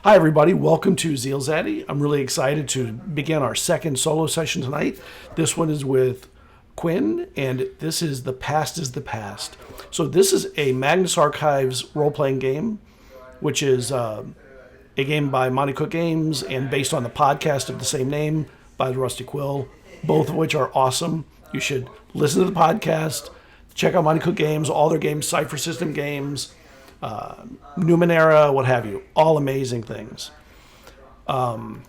Hi, everybody. Welcome to ZealZaddy. I'm really excited to begin our second solo session tonight. This one is with Quinn, and this is The Past is the Past. So, this is a Magnus Archives role playing game, which is a game by Monty Cook Games and based on the podcast of the same name by the Rusty Quill, both of which are awesome. You should listen to the podcast, check out Monty Cook Games, all their games, Cypher System games, Numenera, what have you. All amazing things. One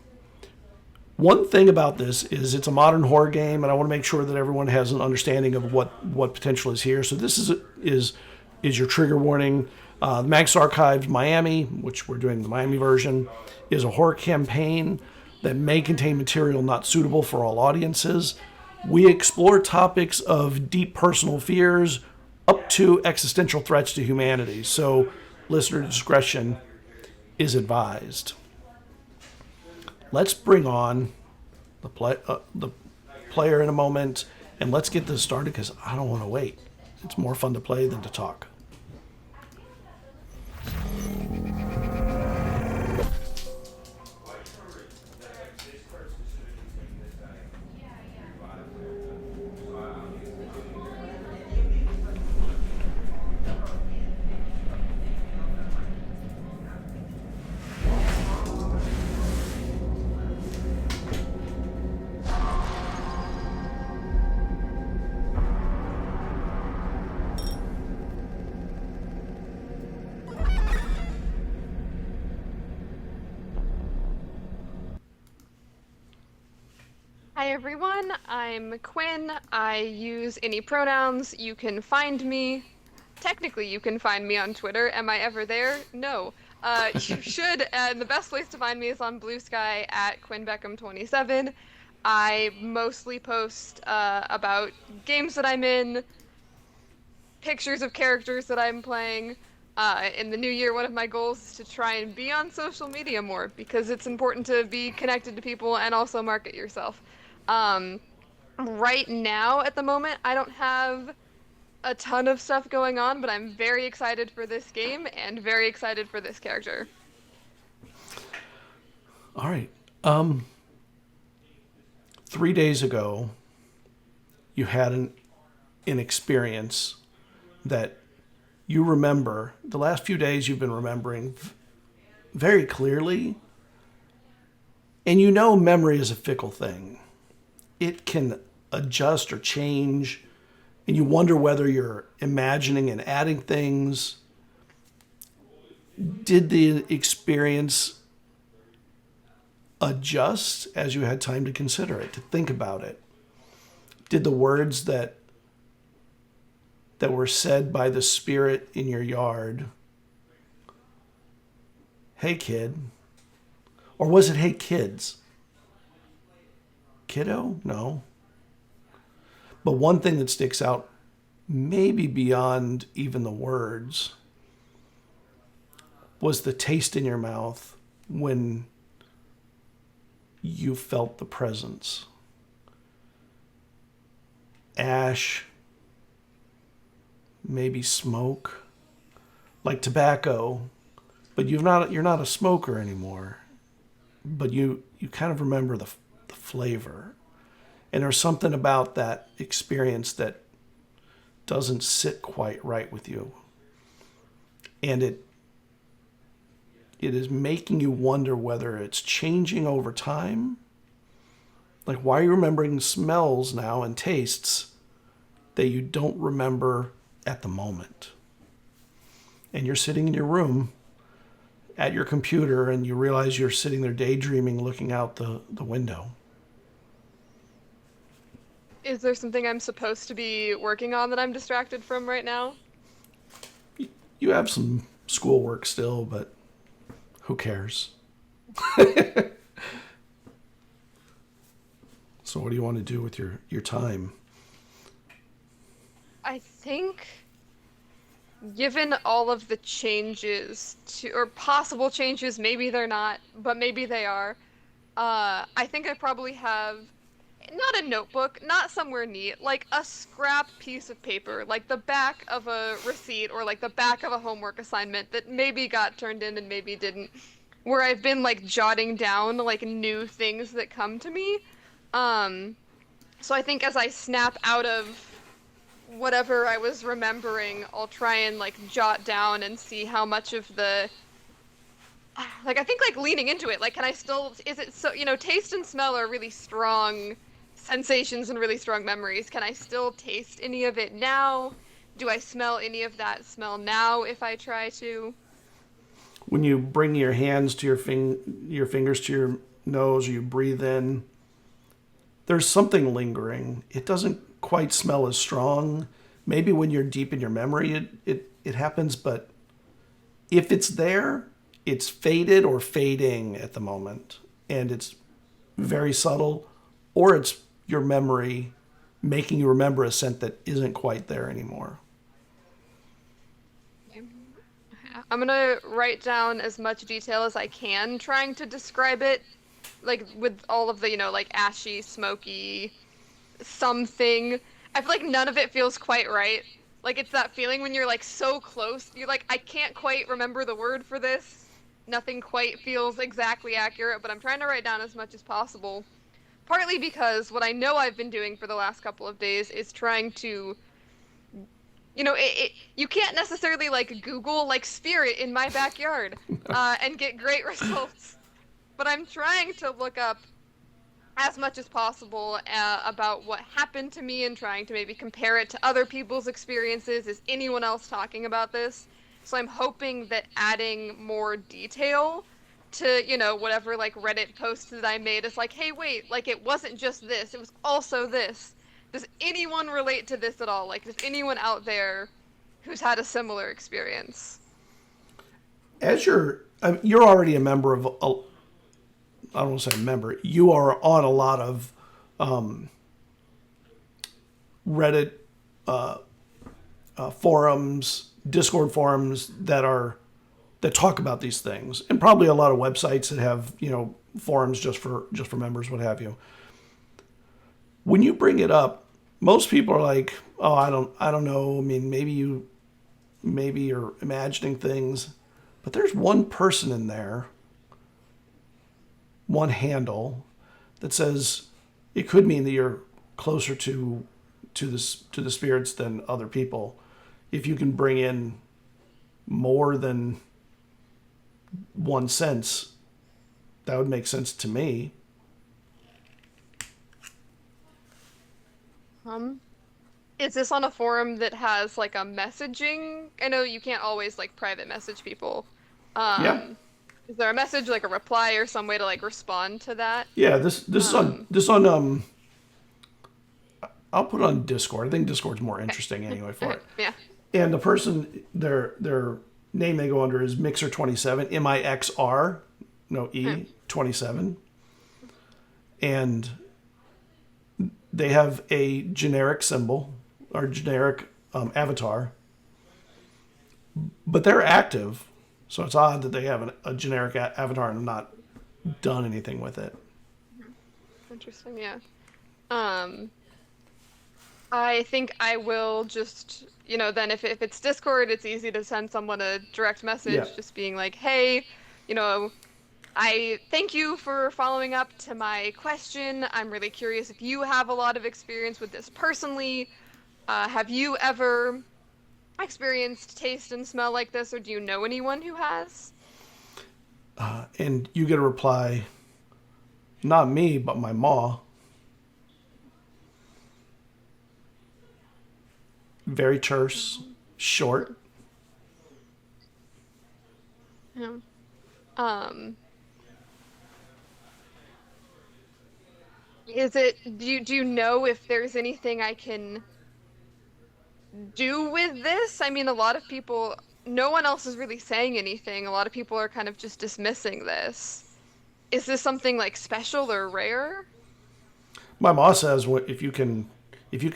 thing about this is it's a modern horror game, and I want to make sure that everyone has an understanding of what potential is here. So this is your trigger warning. The Magnus Archives Miami, which we're doing the Miami version, is a horror campaign that may contain material not suitable for all audiences. We explore topics of deep personal fears up to existential threats to humanity. So listener discretion is advised. Let's bring on the player in a moment, and let's get this started because I don't want to wait. It's more fun to play than to talk. Hi everyone, I'm Quinn. I use any pronouns. You can find me. Technically, you can find me on Twitter. Am I ever there? No. You should, and the best place to find me is on Bluesky at QuinnBeckham27. I mostly post about games that I'm in, pictures of characters that I'm playing. In the new year, one of my goals is to try and be on social media more because it's important to be connected to people and also market yourself. Right now, at the moment, I don't have a ton of stuff going on, but I'm very excited for this game and very excited for this character. All right. 3 days ago, you had an experience that you remember. The last few days you've been remembering very clearly. And you know memory is a fickle thing. It can adjust or change, and you wonder whether you're imagining and adding things. Did the experience adjust as you had time to consider it, to think about it? Did the words that were said by the spirit in your yard, "Hey kid," or was it "Hey kids"? Kiddo? No. But one thing that sticks out, maybe beyond even the words, was the taste in your mouth when you felt the presence. Ash, maybe smoke, like tobacco, but you're not a smoker anymore. But you kind of remember the flavor. And there's something about that experience that doesn't sit quite right with you. And it is making you wonder whether it's changing over time. Like, why are you remembering smells now and tastes that you don't remember at the moment? And you're sitting in your room at your computer and you realize you're sitting there daydreaming, looking out the window. Is there something I'm supposed to be working on that I'm distracted from right now? You have some schoolwork still, but who cares? So what do you want to do with your time? I think, given all of the changes or possible changes, maybe they're not, but maybe they are, I think I probably have not a notebook, not somewhere neat, like a scrap piece of paper, like the back of a receipt or like the back of a homework assignment that maybe got turned in and maybe didn't, where I've been like jotting down like new things that come to me. So I think as I snap out of whatever I was remembering, I'll try and like jot down and see how much of the like I think like leaning into it, like can I still, is it so, taste and smell are really strong sensations and really strong memories. Can I still taste any of it now? Do I smell any of that smell now if I try to? When you bring your hands to your fingers to your nose, or you breathe in, there's something lingering. It doesn't quite smell as strong. Maybe when you're deep in your memory, it happens, but if it's there, it's faded or fading at the moment, and it's very subtle, or it's your memory making you remember a scent that isn't quite there anymore. I'm gonna write down as much detail as I can, trying to describe it, like with all of the, like ashy, smoky, something. I feel like none of it feels quite right. Like it's that feeling when you're like so close, you're like, I can't quite remember the word for this. Nothing quite feels exactly accurate, but I'm trying to write down as much as possible. Partly because what I know I've been doing for the last couple of days is trying to, you can't necessarily like Google like spirit in my backyard and get great results. But I'm trying to look up as much as possible about what happened to me and trying to maybe compare it to other people's experiences. Is anyone else talking about this? So I'm hoping that adding more detail to, whatever like Reddit post that I made is like, hey, wait, like it wasn't just this, it was also this. Does anyone relate to this at all? Like, does anyone out there who's had a similar experience? As you're already a member of, I don't want to say a member, you are on a lot of Reddit forums, Discord forums that talk about these things, and probably a lot of websites that have forums just for members, what have you. When you bring it up, most people are like, "Oh, I don't know. I mean, maybe you're imagining things," but there's one person in there, one handle, that says it could mean that you're closer to the spirits than other people. If you can bring in more than one sense, that would make sense to me. Is this on a forum that has like a messaging? I know you can't always like private message people. Yeah. Is there a message, like a reply or some way to like respond to that? Yeah, this is on I'll put it on Discord. I think Discord's more interesting anyway for it. Yeah. And the person, their name they go under is Mixer27, MIXR, no E, 27. And they have a generic symbol or generic avatar, but they're active. So it's odd that they have a generic avatar and not done anything with it. Interesting, yeah. I think I will just, then if it's Discord, it's easy to send someone a direct message just being like, hey, I thank you for following up to my question. I'm really curious if you have a lot of experience with this personally. Have you ever experienced taste and smell like this, or do you know anyone who has? And you get a reply, not me, but my ma. Very terse, short. Yeah. Do you know if there's anything I can do with this? I mean, a lot of people, no one else is really saying anything. A lot of people are kind of just dismissing this. Is this something like special or rare? My ma says if you can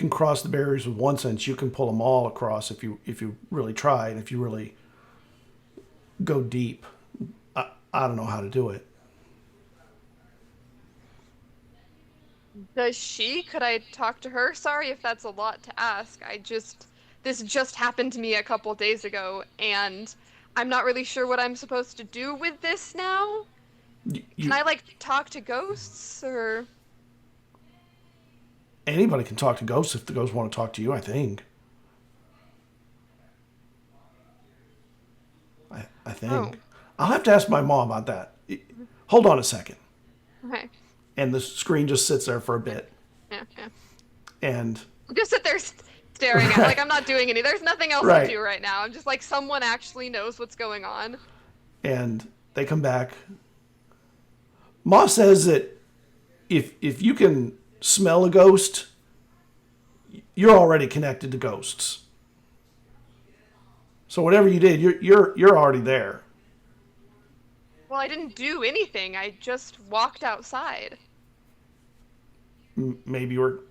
cross the barriers with one sense, you can pull them all across if you really try and if you really go deep. I don't know how to do it. Does she? Could I talk to her? Sorry if that's a lot to ask. This just happened to me a couple days ago, and I'm not really sure what I'm supposed to do with this now. Can I, like, talk to ghosts, or... Anybody can talk to ghosts if the ghosts want to talk to you, I think. I think. Oh. I'll have to ask my mom about that. Hold on a second. Okay. And the screen just sits there for a bit. Yeah. And... Just sit there staring at, like, I'm not doing any. There's nothing else to do right now. I'm just like, someone actually knows what's going on. And they come back. Ma says that if you can smell a ghost, you're already connected to ghosts. So whatever you did, you're already there. Well, I didn't do anything. I just walked outside. Maybe you're...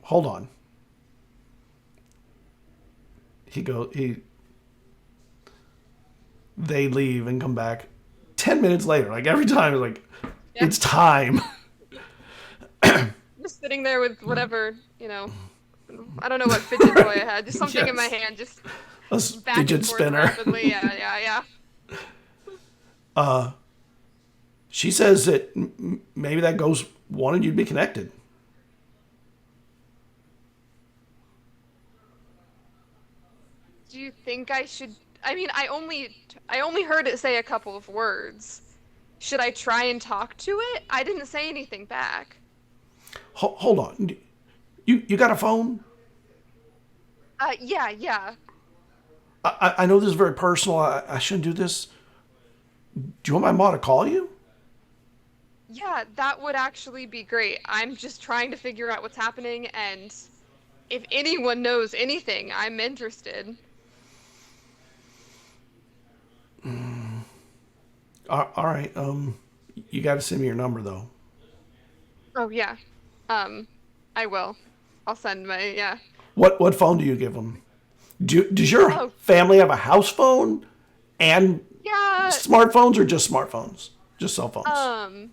Hold on. They leave and come back 10 minutes later. Like, every time, it's like, it's time. Just sitting there with whatever, you know, I don't know what fidget toy I had. Just something in my hand, just a back fidget and forth spinner. rapidly. Yeah. She says that maybe that ghost wanted you to be connected. Do you think I should... I mean, I only heard it say a couple of words. Should I try and talk to it? I didn't say anything back. Hold on. You got a phone? Yeah. I know this is very personal. I shouldn't do this. Do you want my mom to call you? Yeah, that would actually be great. I'm just trying to figure out what's happening, and if anyone knows anything, I'm interested. All right. You got to send me your number, though. Oh, yeah. I will. I'll send my, What phone do you give them? Does your family have a house phone and smartphones, or just smartphones? Just cell phones?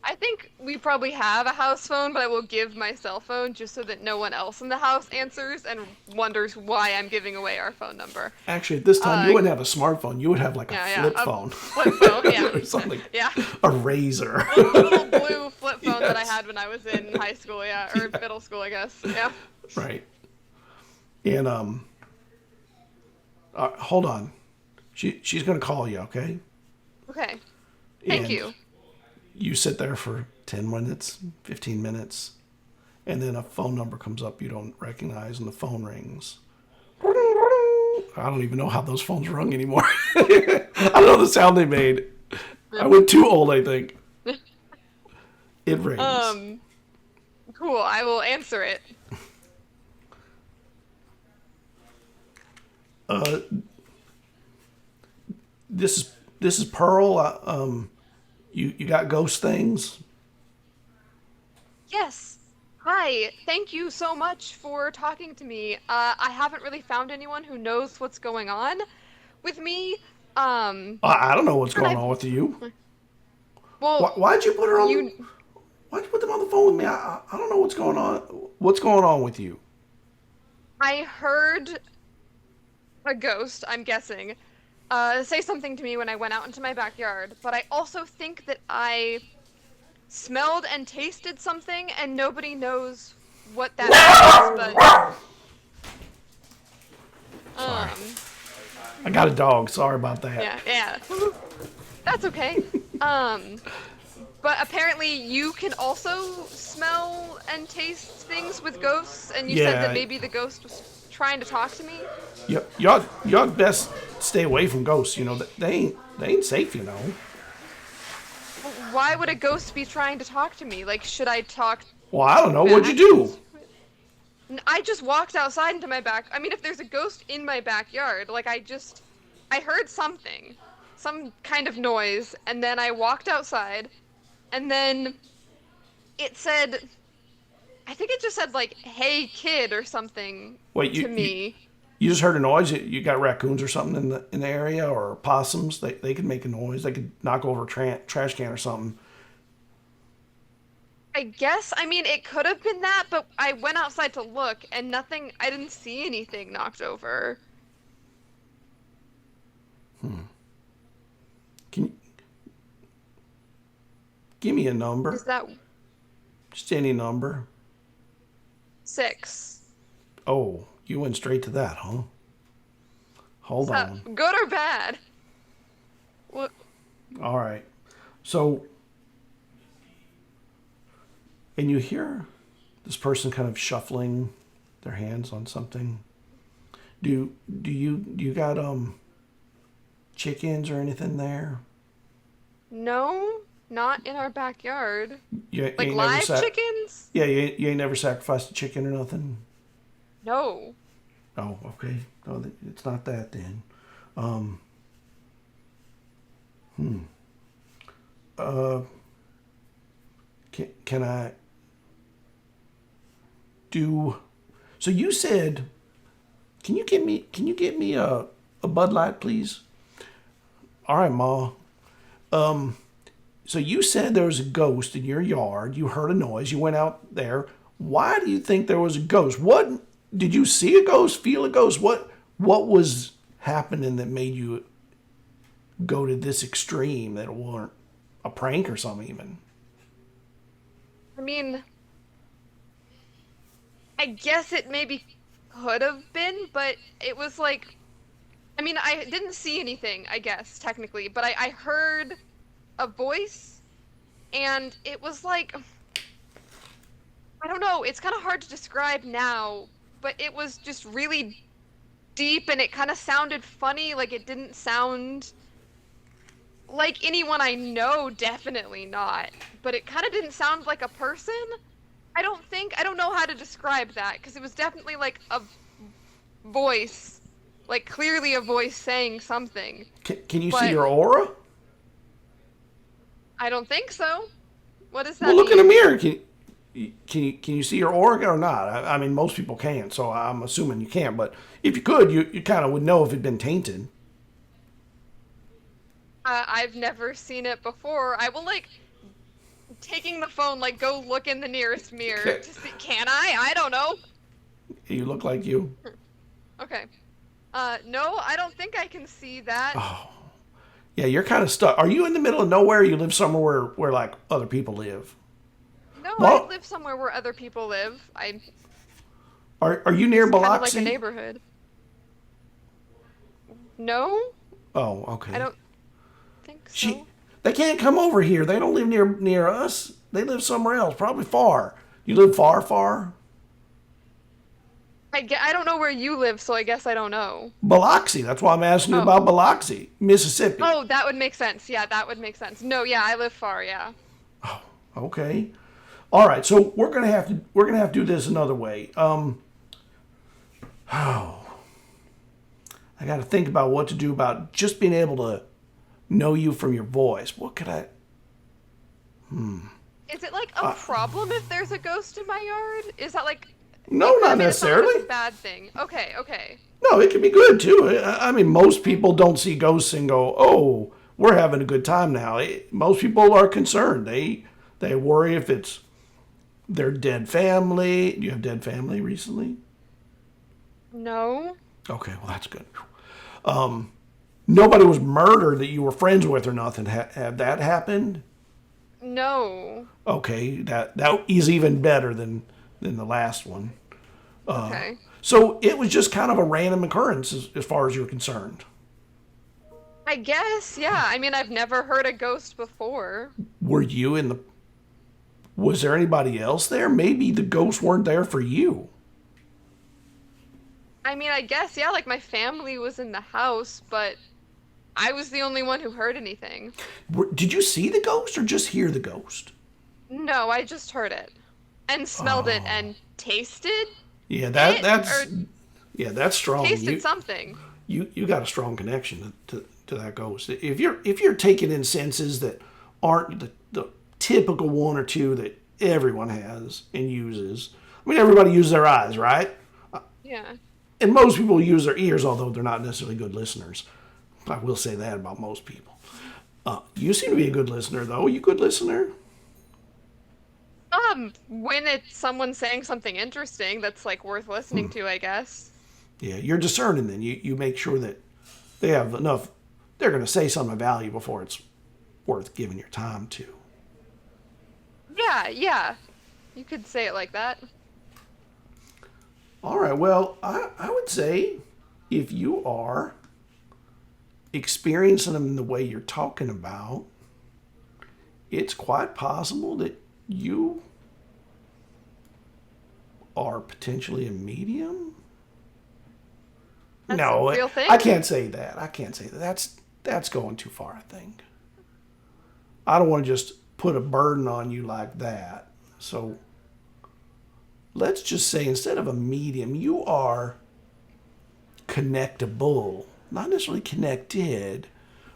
I think we probably have a house phone, but I will give my cell phone just so that no one else in the house answers and wonders why I'm giving away our phone number. Actually, at this time, you wouldn't have a smartphone. You would have like a flip phone. Flip phone, yeah. Or something. Yeah. A razor. A little blue flip phone that I had when I was in high school, or middle school, I guess. Yeah. Right. And, hold on. She's going to call you, okay? Okay. Thank you. You sit there for 10 minutes, 15 minutes, and then a phone number comes up you don't recognize, and the phone rings. I don't even know how those phones rung anymore. I don't know the sound they made. I went too old, I think. It rings. Cool. I will answer it. This is Pearl. You got ghost things? Yes. Hi. Thank you so much for talking to me. I haven't really found anyone who knows what's going on with me. I don't know what's going on with you. Well, why'd you put her on? Why'd you put them on the phone with me? I don't know what's going on. What's going on with you? I heard a ghost, I'm guessing, say something to me when I went out into my backyard, but I also think that I smelled and tasted something, and nobody knows what that is, but... Sorry. I got a dog. Sorry about that. Yeah. That's okay. But apparently you can also smell and taste things with ghosts, and you said that maybe the ghost was trying to talk to me? Y'all best stay away from ghosts. You know, they ain't safe, you know. Why would a ghost be trying to talk to me? Like, should I talk? Well, I don't know. What'd you do? I just walked outside into my back. I mean, if there's a ghost in my backyard, like I heard something, some kind of noise, and then I walked outside, and then it said, I think it just said like, "Hey kid" or something to me. You just heard a noise? You got raccoons or something in the area, or possums? They could make a noise. They could knock over a trash can or something. I guess. I mean, it could have been that, but I went outside to look, and nothing. I didn't see anything knocked over. Give me a Is number. that Just any number. 6? Oh, you went straight to that, huh? Hold Is that on. good or bad? What? All right. So, and you hear this person kind of shuffling their hands on something. Do you got chickens or anything there? No, not in our backyard. You Like ain't never live chickens? Yeah, you ain't never sacrificed a chicken or nothing? No. Oh, okay. No, it's not that then. Can I do? So you said, can you get me a Bud Light, please? All right, Ma. So you said there was a ghost in your yard. You heard a noise. You went out there. Why do you think there was a ghost? What did you see a ghost? Feel a ghost? What was happening that made you go to this extreme that it weren't a prank or something even? I mean, I guess it maybe could have been, but it was like, I mean, I didn't see anything, I guess, technically, but I heard a voice, and it was like, I don't know, it's kind of hard to describe now, but it was just really deep, and it kind of sounded funny, like it didn't sound like anyone I know, definitely not, but it kind of didn't sound like a person. I don't know how to describe that, because it was definitely like a voice, like clearly a voice saying something. Can you see your aura? I don't think so. What does that Well, look mean? in a mirror. Can you see your aura or not? I mean, most people can't, so I'm assuming you can't. But if you could, you kind of would know if it'd been tainted. I've never seen it before. I will, like, taking the phone, like, go look in the nearest mirror to see. Can I? I don't know. You look like you. Okay. No, I don't think I can see that. Oh, yeah, you're kind of stuck. Are you in the middle of nowhere? Or you live somewhere where like other people live? No, Well, I live somewhere where other people live. Are you near Kind of like a Biloxi? neighborhood. No, Oh, okay. I don't think so. They can't come over here. They don't live near us. They live somewhere else, probably far. You live far? I don't know where you live, so I guess I don't know. Biloxi. That's why I'm asking you Oh. about Biloxi, Mississippi. Oh, that would make sense. Yeah, that would make sense. No, yeah, I live far, yeah. Okay. All right. So we're gonna have to do this another way. I got to think about what to do about just being able to know you from your voice. What could I? Is it like a problem if there's a ghost in my yard? Is that like... No, not I mean, it's not like necessarily. it's a bad thing. Okay. No, it can be good too. I mean, most people don't see ghosts and go, "Oh, we're having a good time now." Most people are concerned. They worry if it's their dead family. Do you have dead family recently? No. Okay, well that's good. Nobody was murdered that you were friends with or nothing. Have that happened? No. Okay, that is even better than the last one. Okay. So it was just kind of a random occurrence as far as you're concerned. I guess, yeah. I mean, I've never heard a ghost before. Were you in the... Was there anybody else there? Maybe the ghosts weren't there for you. I mean, I guess, yeah, like my family was in the house, but I was the only one who heard anything. Did you see the ghost or just hear the ghost? No, I just heard it. And smelled it and tasted Yeah, it, that's strong. tasted something. You got a strong connection to that ghost. If you're taking in senses that aren't the typical one or two that everyone has and uses. I mean, everybody uses their eyes, right? Yeah. And most people use their ears, although they're not necessarily good listeners. I will say that about most people. You seem to be a good listener, though. Are you a good listener? When it's someone saying something interesting that's like worth listening to, I guess. Yeah, you're discerning then. You make sure that they have enough, they're going to say something of value before it's worth giving your time to. Yeah. You could say it like that. All right. Well, I would say if you are experiencing them the way you're talking about, it's quite possible that you are potentially a medium. That's No, a real thing? I can't say that. That's going too far, I think. I don't want to just put a burden on you like that. So let's just say instead of a medium, you are connectable. Not necessarily connected,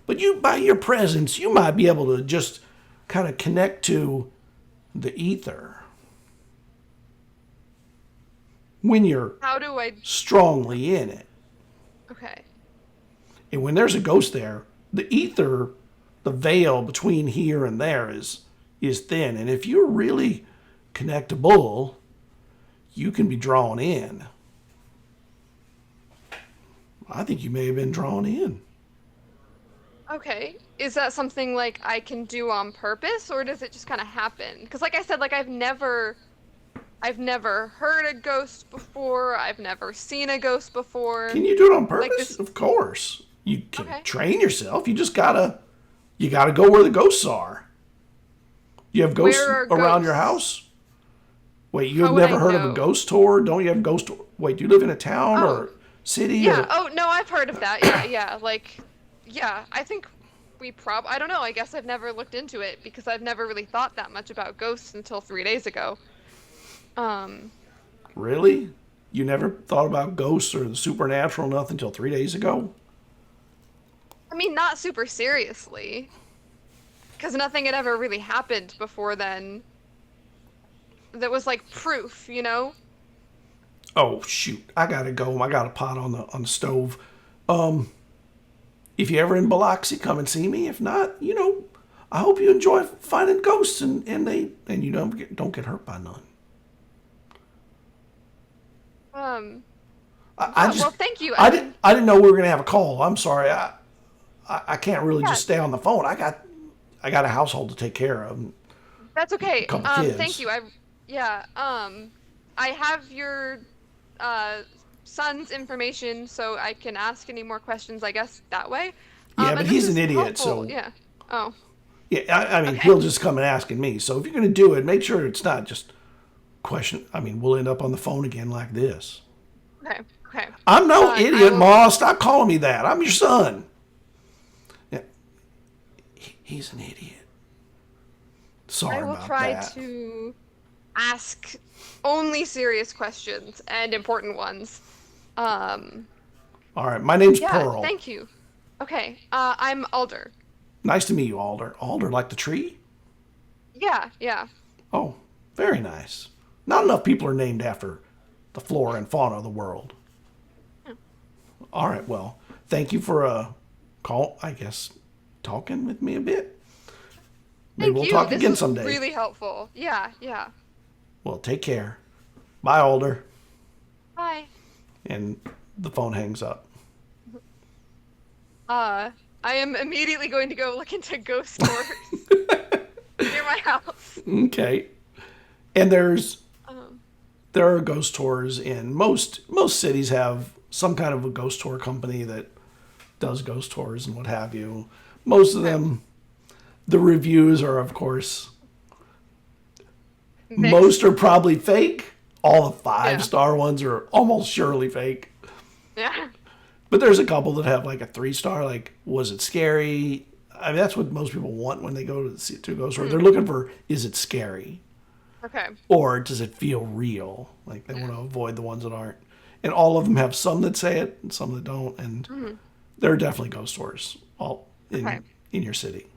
but you, by your presence, you might be able to just kind of connect to the ether when you're How do I... strongly in it. Okay. And when there's a ghost there, the ether, the veil between here and there is thin. And if you're really connectable, you can be drawn in. I think you may have been drawn in. Okay. Is that something like I can do on purpose, or does it just kind of happen? Because like I said, like I've never heard a ghost before. I've never seen a ghost before. Can you do it on purpose? Like this... Of course. You can Okay. train yourself. You just gotta go where the ghosts are. You have ghosts Where are around your ghosts? house? Wait, you How have would never I heard of know? a ghost tour? Don't you have ghost tour? Wait, do you live in a town Oh. or city? Yeah. Or... Oh no, I've heard of that. Yeah. Like, yeah. I think I don't know. I guess I've never looked into it because I've never really thought that much about ghosts until 3 days ago. Really? You never thought about ghosts or the supernatural nothing until 3 days ago? I mean, not super seriously, because nothing had ever really happened before then. That was like proof, you know? Oh shoot, I gotta go. I got a pot on the stove. If you're ever in Biloxi, come and see me. If not, I hope you enjoy finding ghosts and you don't get hurt by none. Well, thank you. I didn't know we were gonna have a call. I'm sorry. I can't really Yeah. just stay on the phone. I got a household to take care of. That's okay. Couple kids. Thank you. I have your son's information, so I can ask any more questions, I guess, that way. Yeah, and but this he's is an idiot, helpful. so Yeah. Oh. yeah. I mean, Okay. he'll just come and asking me. So if you're gonna do it, make sure it's not just question. I mean, we'll end up on the phone again like this. Okay. Okay. I'm no I idiot, will- Ma. Stop calling me that. I'm your son. Yeah. He's an idiot. Sorry I will about try that. to ask only serious questions and important ones. All right, my name's Yeah, Pearl. thank you. Okay, I'm Alder. Nice to meet you, Alder. Alder, like the tree? Yeah. Oh, very nice. Not enough people are named after the flora and fauna of the world. All right, well, thank you for talking with me a bit. Maybe Thank we'll you. talk This again was someday. really helpful. Yeah. Well, take care. Bye, Alder. Bye. And the phone hangs up. I am immediately going to go look into ghost stores near my house. Okay. And there Um, are ghost tours in most cities have some kind of a ghost tour company that does ghost tours and what have you. Most of them, the reviews are, of course, mixed. most are probably fake. All the 5-star ones are almost surely fake. Yeah. But there's a couple that have like a 3-star, like, was it scary? I mean, that's what most people want when they go to a ghost tour. They're looking for, is it scary? Okay. Or does it feel real? Like, they want to avoid the ones that aren't. And all of them have some that say it and some that don't. And there are definitely ghost tours all in your city.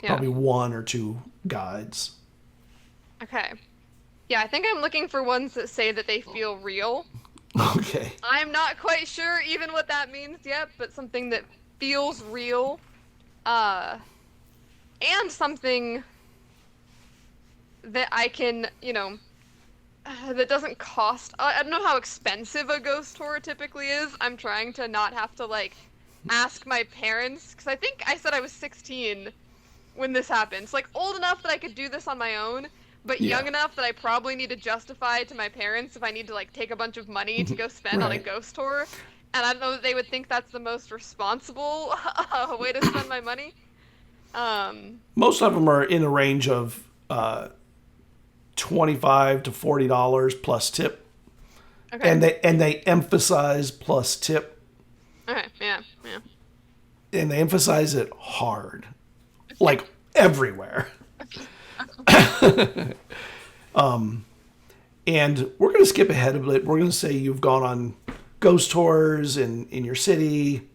Yeah. Probably 1 or 2 guides. Okay. Yeah, I think I'm looking for ones that say that they feel real. Okay. I'm not quite sure even what that means yet, but something that feels real. And something that I can, that doesn't cost. I don't know how expensive a ghost tour typically is. I'm trying to not have to, ask my parents, because I think I said I was 16 when this happened. So, old enough that I could do this on my own, but Yeah. young enough that I probably need to justify to my parents if I need to like take a bunch of money to go spend on a Right. ghost tour. And I don't know that they would think that's the most responsible way to spend my money. Most of them are in a range of $25 to $40 plus tip, Okay. and they emphasize plus tip, Okay. Yeah. Yeah. and they emphasize it hard, like everywhere. And we're going to skip ahead a bit. We're going to say you've gone on ghost tours in your city.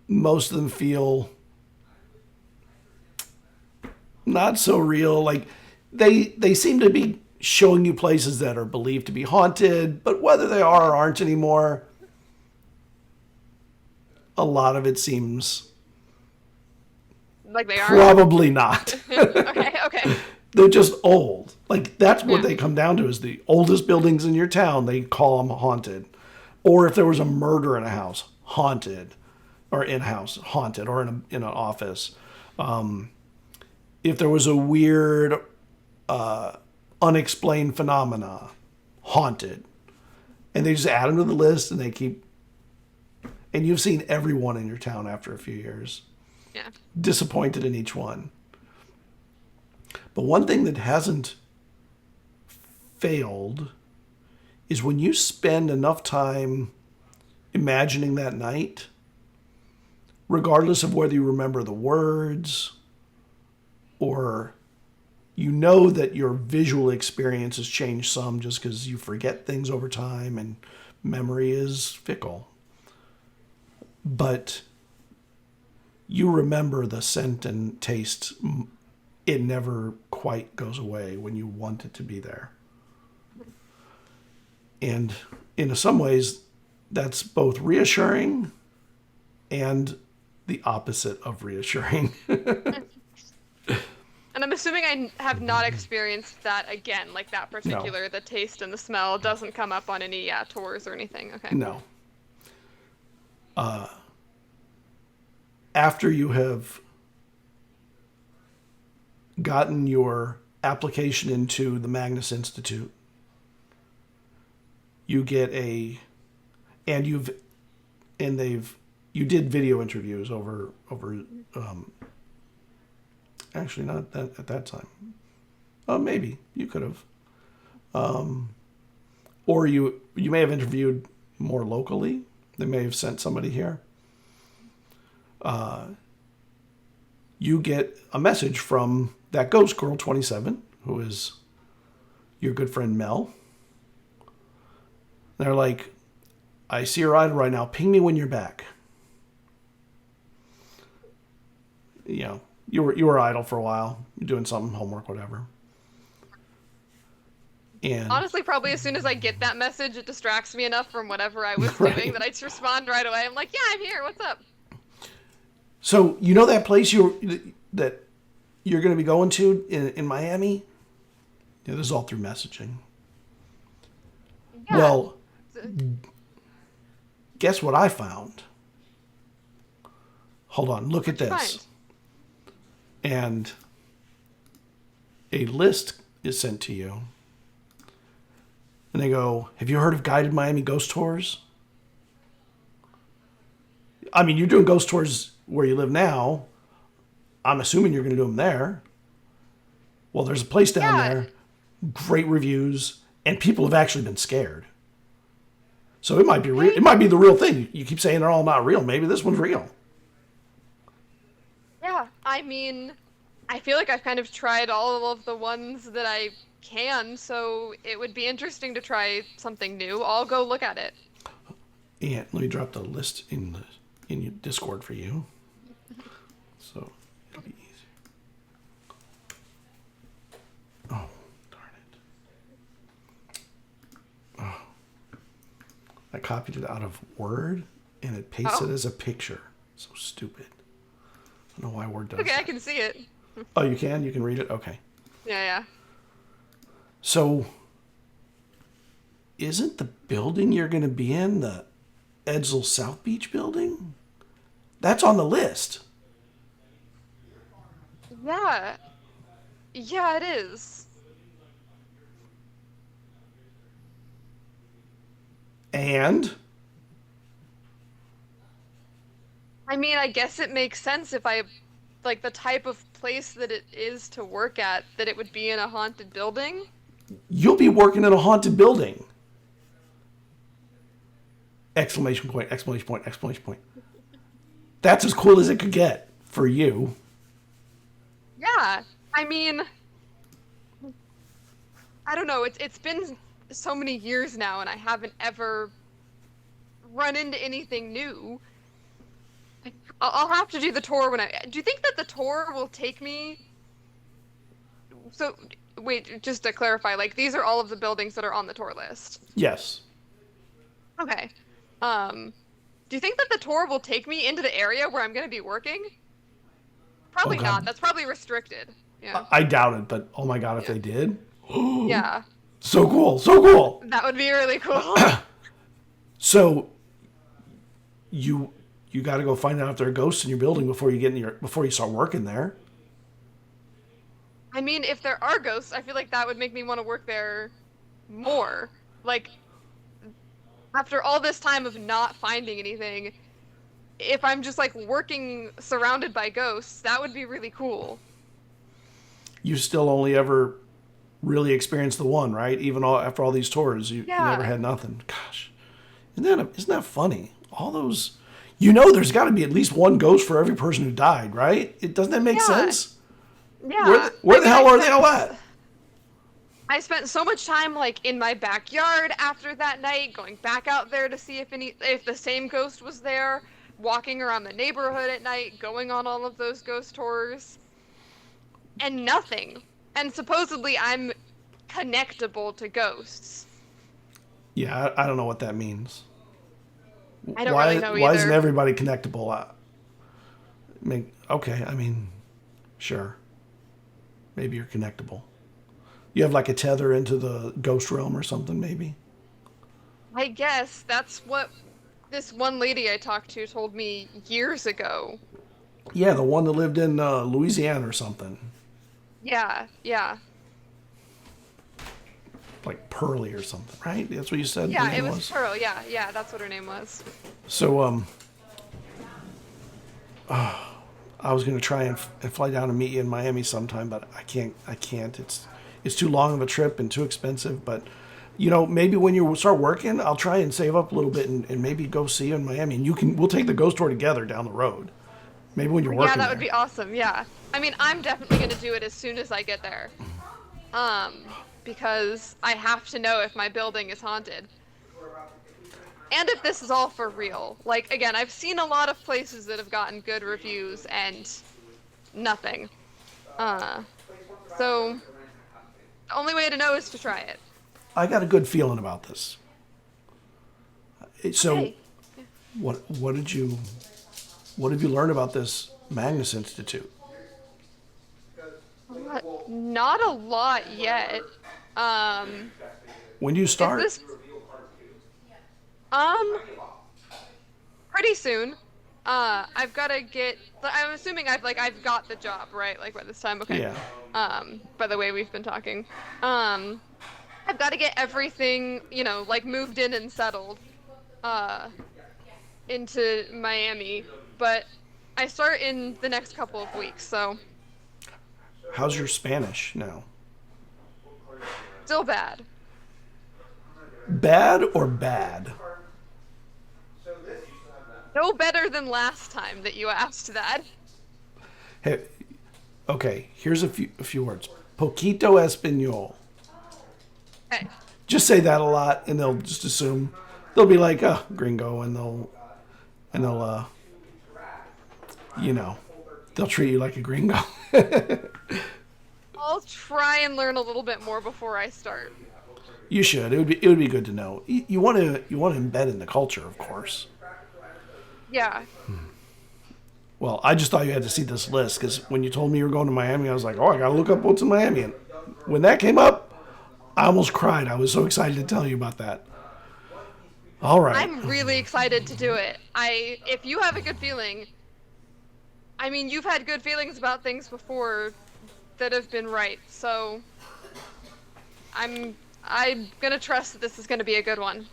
Most of them feel not so real. Like they seem to be showing you places that are believed to be haunted, but whether they are or aren't anymore, a lot of it seems Like they are. probably not. Okay. Okay. They're just old. Like that's what they come down to, is the oldest buildings in your town, they call them haunted. Or if there was a murder in a house, haunted. Or in-house, haunted. Or in an office. If there was a weird unexplained phenomena, haunted. And they just add them to the list, and they keep... And you've seen everyone in your town after a few years. Yeah. Disappointed in each one. But one thing that hasn't failed is when you spend enough time imagining that night, regardless of whether you remember the words or you know that your visual experience has changed some just because you forget things over time and memory is fickle. But you remember the scent and taste. It never quite goes away when you want it to be there. And in some ways, that's both reassuring and the opposite of reassuring. And I'm assuming I have not experienced that again, like that particular, the taste and the smell doesn't come up on any tours or anything. Okay. No. After you have gotten your application into the Magnus Institute, you get you did video interviews over actually not at that time. Maybe you could have. Or you may have interviewed more locally. They may have sent somebody here. You get a message from that ghost girl, 27, who is your good friend Mel. They're like, I see your idol right now. Ping me when you're back. You know, you were idle for a while. You're doing something, homework, whatever. And Honestly, probably as soon as I get that message, it distracts me enough from whatever I was Right. doing that I just respond right away. I'm like, yeah, I'm here. What's up? so you know that place that you're going to be going to in Miami? Yeah, this is all through messaging. Yeah. Well, guess what I found? Hold on, look at What'd you this. And a list is sent to you. And they go, have you heard of guided Miami ghost tours? I mean, you're doing ghost tours where you live now. I'm assuming you're going to do them there. Well, there's a place down Yeah. there, great reviews, and people have actually been scared. So it might be real. It might be the real thing. You keep saying they're all not real. Maybe this one's real. Yeah, I mean, I feel like I've kind of tried all of the ones that I can, so it would be interesting to try something new. I'll go look at it. And let me drop the list in your Discord for you. So it'll be easy. Oh, darn it. Oh. I copied it out of Word and it pasted Oh. as a picture. So stupid. I don't know why Word does Okay, I that. can see it. Oh, you can? You can read it? Okay. Yeah. So, isn't the building you're going to be in the Edsel South Beach building? That's on the list. Yeah. Yeah, it is. And I mean, I guess it makes sense if I like the type of place that it is to work at, that it would be in a haunted building. you'll be working in a haunted building. Exclamation point, exclamation point, exclamation point. That's as cool as it could get for you. Yeah. I mean, I don't know. It's been so many years now, and I haven't ever run into anything new. I'll have to do the tour when I. Do you think that the tour will take me? So, wait, just to clarify, like these are all of the buildings that are on the tour list. Yes. Okay. Do you think that the tour will take me into the area where I'm going to be working? Probably God. not. That's probably restricted. Yeah. I doubt it, but oh my god, if they did. Yeah. So cool, so cool. That would be really cool. So you got to go find out if there are ghosts in your building before you start working there. I mean, if there are ghosts, I feel like that would make me want to work there more. Like, after all this time of not finding anything, if I'm just like working surrounded by ghosts, that would be really cool. You still only ever really experienced the one, right? Even after all these tours, you never had nothing. Gosh, isn't that funny? All those, there's got to be at least one ghost for every person who died, right? Doesn't that make sense? Yeah. Where the hell are they all at? I spent so much time like in my backyard after that night, going back out there to see if the same ghost was there, walking around the neighborhood at night, going on all of those ghost tours, and nothing. And supposedly I'm connectable to ghosts. Yeah, I don't know what that means. I don't really know either. Why isn't everybody connectable? Okay, I mean, sure. Maybe you're connectable. You have like a tether into the ghost realm or something, maybe? I guess that's what this one lady I talked to told me years ago. Yeah, the one that lived in Louisiana or something. Yeah. Like Pearly or something, right? That's what you said? Yeah, it was Pearl. Yeah, that's what her name was. So, I was going to try and fly down and meet you in Miami sometime, but I can't. It's too long of a trip and too expensive. But, maybe when you start working, I'll try and save up a little bit and maybe go see you in Miami. And we'll take the ghost tour together down the road. Maybe when you're working. Yeah, that would be awesome. Yeah. I mean, I'm definitely going to do it as soon as I get there. Because I have to know if my building is haunted. And if this is all for real. Like, again, I've seen a lot of places that have gotten good reviews and nothing. So, the only way to know is to try it. I got a good feeling about this. So, Okay. what have you learned about this Magnus Institute? Not a lot yet. When do you start? Pretty soon. I've got to get. I'm assuming I've got the job, right? Like by this time, okay. Yeah. By the way we've been talking. I've got to get everything, like moved in and settled, into Miami. But I start in the next couple of weeks, so. How's your Spanish now? Still bad. Bad or bad? No better than last time that you asked that. Hey, okay, here's a few words. Poquito español. Okay. Just say that a lot, and they'll just assume they'll be like, "Oh, gringo," and they'll they'll treat you like a gringo. I'll try and learn a little bit more before I start. You should. It would be good to know. You want to embed in the culture, of course. Yeah. Well, I just thought you had to see this list because when you told me you were going to Miami, I was like, oh, I got to look up what's in Miami. And when that came up, I almost cried. I was so excited to tell you about that. All right. I'm really excited to do it. If you have a good feeling, I mean, you've had good feelings about things before that have been right. So I'm gonna trust that this is gonna be a good one.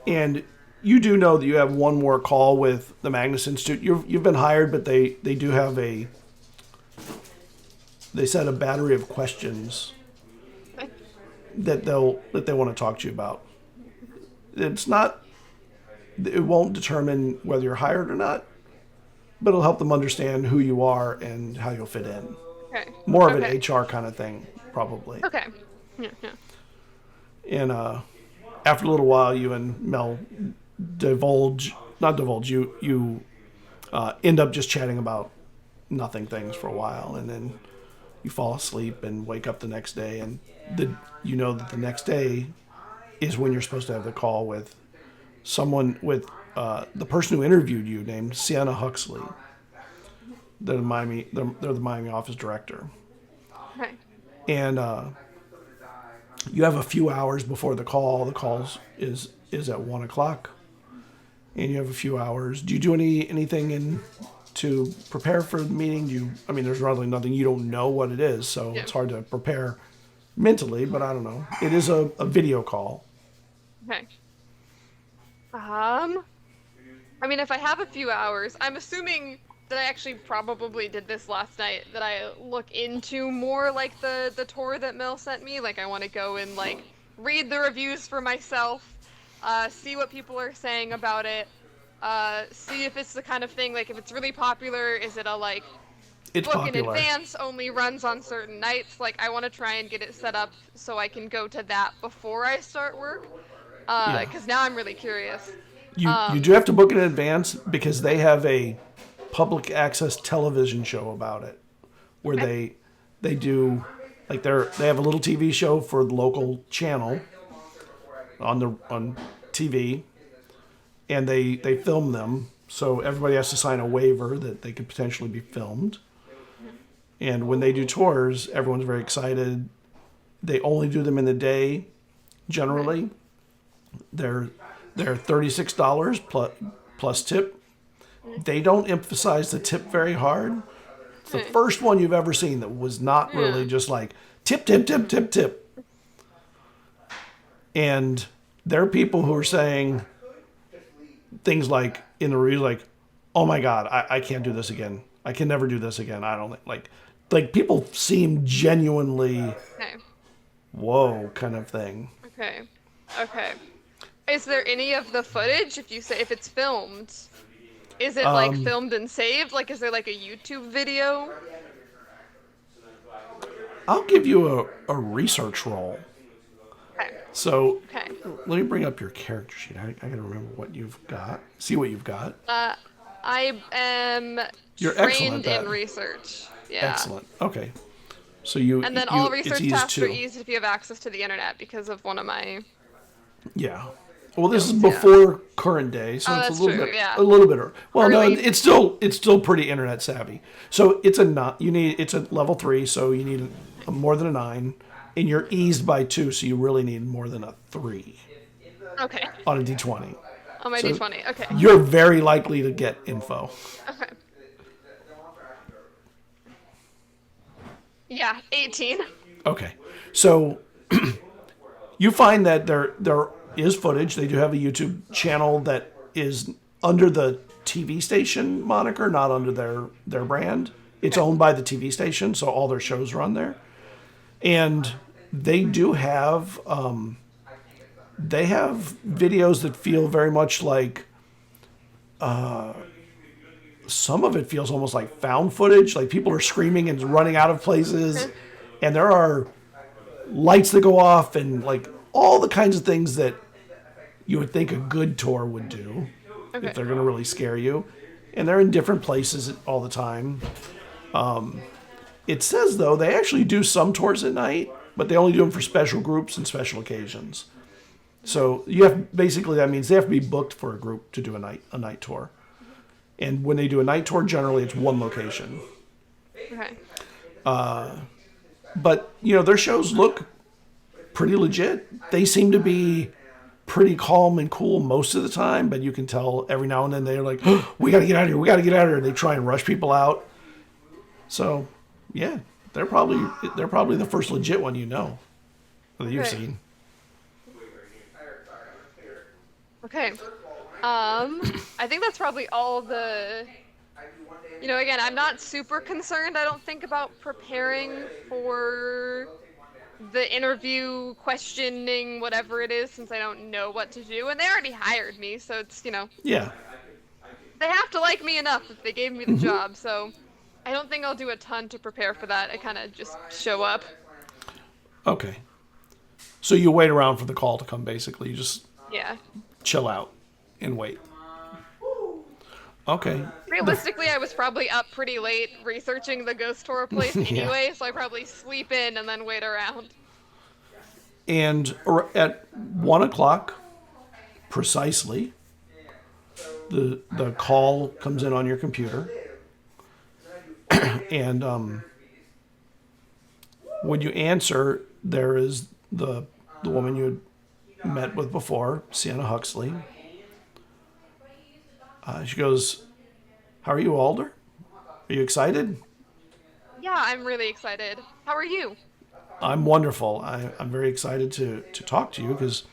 And you do know that you have one more call with the Magnus Institute. You've been hired, but they do have they set a battery of questions that they want to talk to you about. It won't determine whether you're hired or not, but it'll help them understand who you are and how you'll fit in. Okay. More of an HR kind of thing, probably. Okay. Yeah. And after a little while, you and Mel you end up just chatting about nothing things for a while, and then you fall asleep and wake up the next day, and you know that the next day is when you're supposed to have the call with the person who interviewed you, named Sienna Huxley. They're the Miami office director. Okay. And you have a few hours before the call. The call is at 1:00, and you have a few hours. Do you do anything to prepare for the meeting? There's really nothing. You don't know what it is, so It's hard to prepare mentally. But I don't know. It is a video call. Okay. If I have a few hours, I'm assuming that I actually probably did this last night, that I look into more like the tour that Mel sent me. Like I want to go and like read the reviews for myself, see what people are saying about it, see if it's the kind of thing, like if it's really popular, is it a like it's book popular. in advance, only runs on certain nights? Like I want to try and get it set up so I can go to that before I start work, because now I'm really curious. You do have to book it in advance because they have a public access television show about it, where they do like they have a little TV show for the local channel on TV, and they film them, so everybody has to sign a waiver that they could potentially be filmed. And when they do tours, everyone's very excited. They only do them in the day, generally. They're $36 plus tip. They don't emphasize the tip very hard. It's the first one you've ever seen that was not really just like tip, tip, tip, tip, tip. And there are people who are saying things like in the review, like, "Oh my God, I can't do this again. I can never do this again. I don't like people seem genuinely whoa kind of thing." Okay. Is there any of the footage, if it's filmed, is it like filmed and saved? Like, is there like a YouTube video? I'll give you a research roll. Okay. So let me bring up your character sheet. I gotta remember what you've got. See what you've got. I am You're trained excellent in research. Yeah. Excellent. Okay. So And then all research tasks are easy easy if you have access to the internet because of one of my. Yeah. Well, this is before current day, so it's a little bit. Well, early. No, it's still pretty internet savvy. So it's a level 3, so you need more than a 9, and you're eased by 2, so you really need more than a 3. Okay. On a D20. On my D20. Okay. You're very likely to get info. Okay. Yeah, 18. Okay. So you find that there is footage. They do have a YouTube channel that is under the TV station moniker, not under their brand. It's owned by the TV station, so all their shows are on there. And they do have videos that feel very much like some of it feels almost like found footage, like people are screaming and running out of places, and there are lights that go off and like all the kinds of things that you would think a good tour would do if they're going to really scare you. And they're in different places all the time. It says, though, they actually do some tours at night, but they only do them for special groups and special occasions. So that means they have to be booked for a group to do a night tour. And when they do a night tour, generally it's one location. Okay. But, their shows look pretty legit. They seem to be pretty calm and cool most of the time, but you can tell every now and then they're like, oh, we got to get out of here. We got to get out of here. They try and rush people out. So, yeah, They're probably the first legit one that you've Okay. seen. Okay. I think that's probably all the. Again, I'm not super concerned. I don't think about preparing for the interview, questioning, whatever it is, since I don't know what to do. And they already hired me, so it's. Yeah. They have to like me enough if they gave me the job, so I don't think I'll do a ton to prepare for that. I kind of just show up. Okay. So you wait around for the call to come, basically. You just Yeah. chill out and wait. Okay. Realistically, I was probably up pretty late researching the ghost tour place anyway, so I probably sleep in and then wait around. And at 1 o'clock, precisely, the call comes in on your computer. And when you answer, there is the woman you had met with before, Sienna Huxley. She goes, "How are you, Alder? Are you excited?" Yeah, I'm really excited. How are you? I'm wonderful. I'm very excited to talk to you because,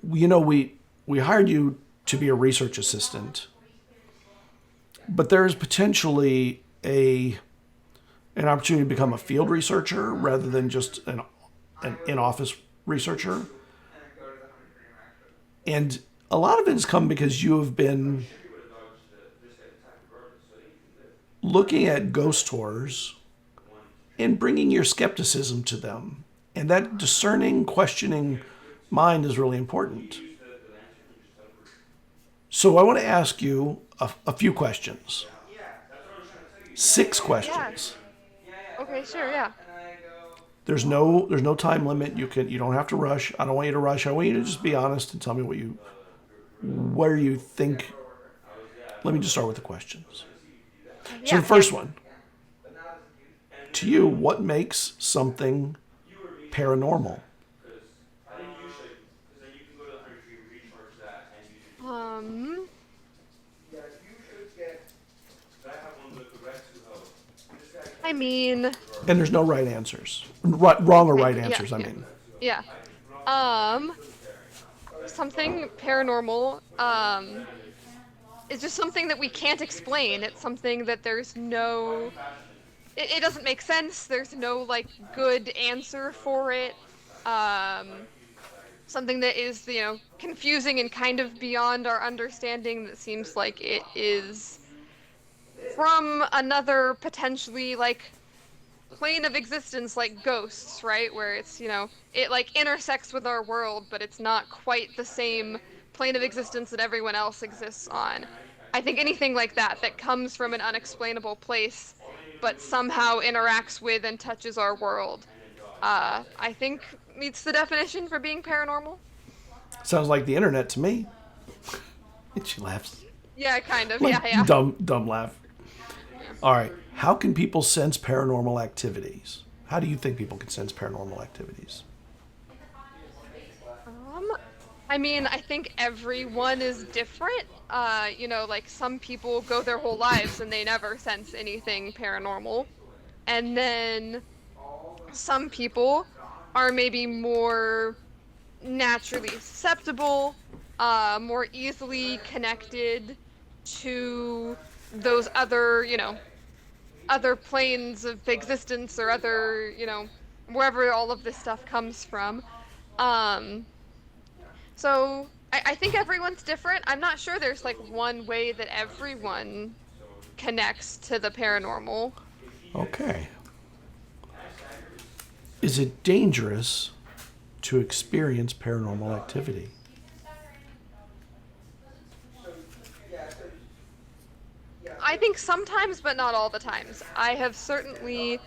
we hired you to be a research assistant, but there is potentially an opportunity to become a field researcher rather than just an in-office researcher. And a lot of it has come because you have been looking at ghost tours and bringing your skepticism to them. And that discerning, questioning mind is really important. So I want to ask you a few questions. 6 questions. Okay, sure, yeah. There's no time limit. You don't have to rush. I don't want you to rush. I want you to just be honest and tell me where you think. Let me just start with the questions. So the first one, to you, what makes something paranormal? Um, I mean, And there's no right answers. Wrong or right yeah, answers, I yeah. mean. Yeah. Something paranormal, is just something that we can't explain. It's something that there's no. It doesn't make sense. There's no, like, good answer for it. Something that is, confusing and kind of beyond our understanding that seems like it is from another potentially, like, plane of existence, like ghosts, right? Where it's, it, like, intersects with our world, but it's not quite the same plane of existence that everyone else exists on. I think anything like that comes from an unexplainable place, but somehow interacts with and touches our world, I think meets the definition for being paranormal. Sounds like the internet to me. And she laughs. Yeah, kind of. Like, Yeah. dumb laugh. All right. How can people sense paranormal activities? How do you think people can sense paranormal activities? I mean, I think everyone is different. Like, some people go their whole lives and they never sense anything paranormal. And then some people are maybe more naturally susceptible, more easily connected to those other planes of existence or other, wherever all of this stuff comes from. So I think everyone's different. I'm not sure there's, like, one way that everyone connects to the paranormal. Okay. Is it dangerous to experience paranormal activity? I think sometimes, but not all the times. I have certainly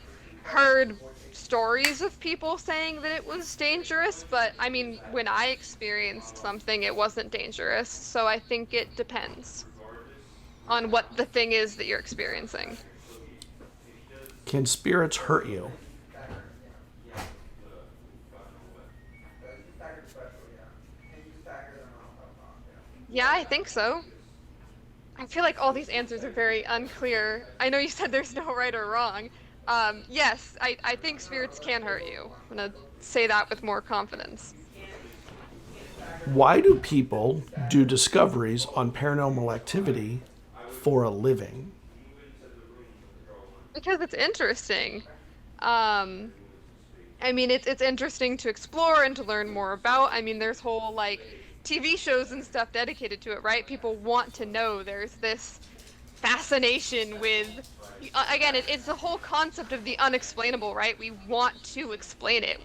heard stories of people saying that it was dangerous, but I mean, when I experienced something, it wasn't dangerous. So I think it depends on what the thing is that you're experiencing. Can spirits hurt you? Yeah, I think so. I feel like all these answers are very unclear. I know you said there's no right or wrong, Yes, I think spirits can hurt you. I'm gonna say that with more confidence. Why do people do discoveries on paranormal activity for a living? Because it's interesting. Um, I mean, it's interesting to explore and to learn more about. I mean, there's whole like TV shows and stuff dedicated to it, right? People want to know. There's this fascination with, again, it's the whole concept of the unexplainable, right? We want to explain it.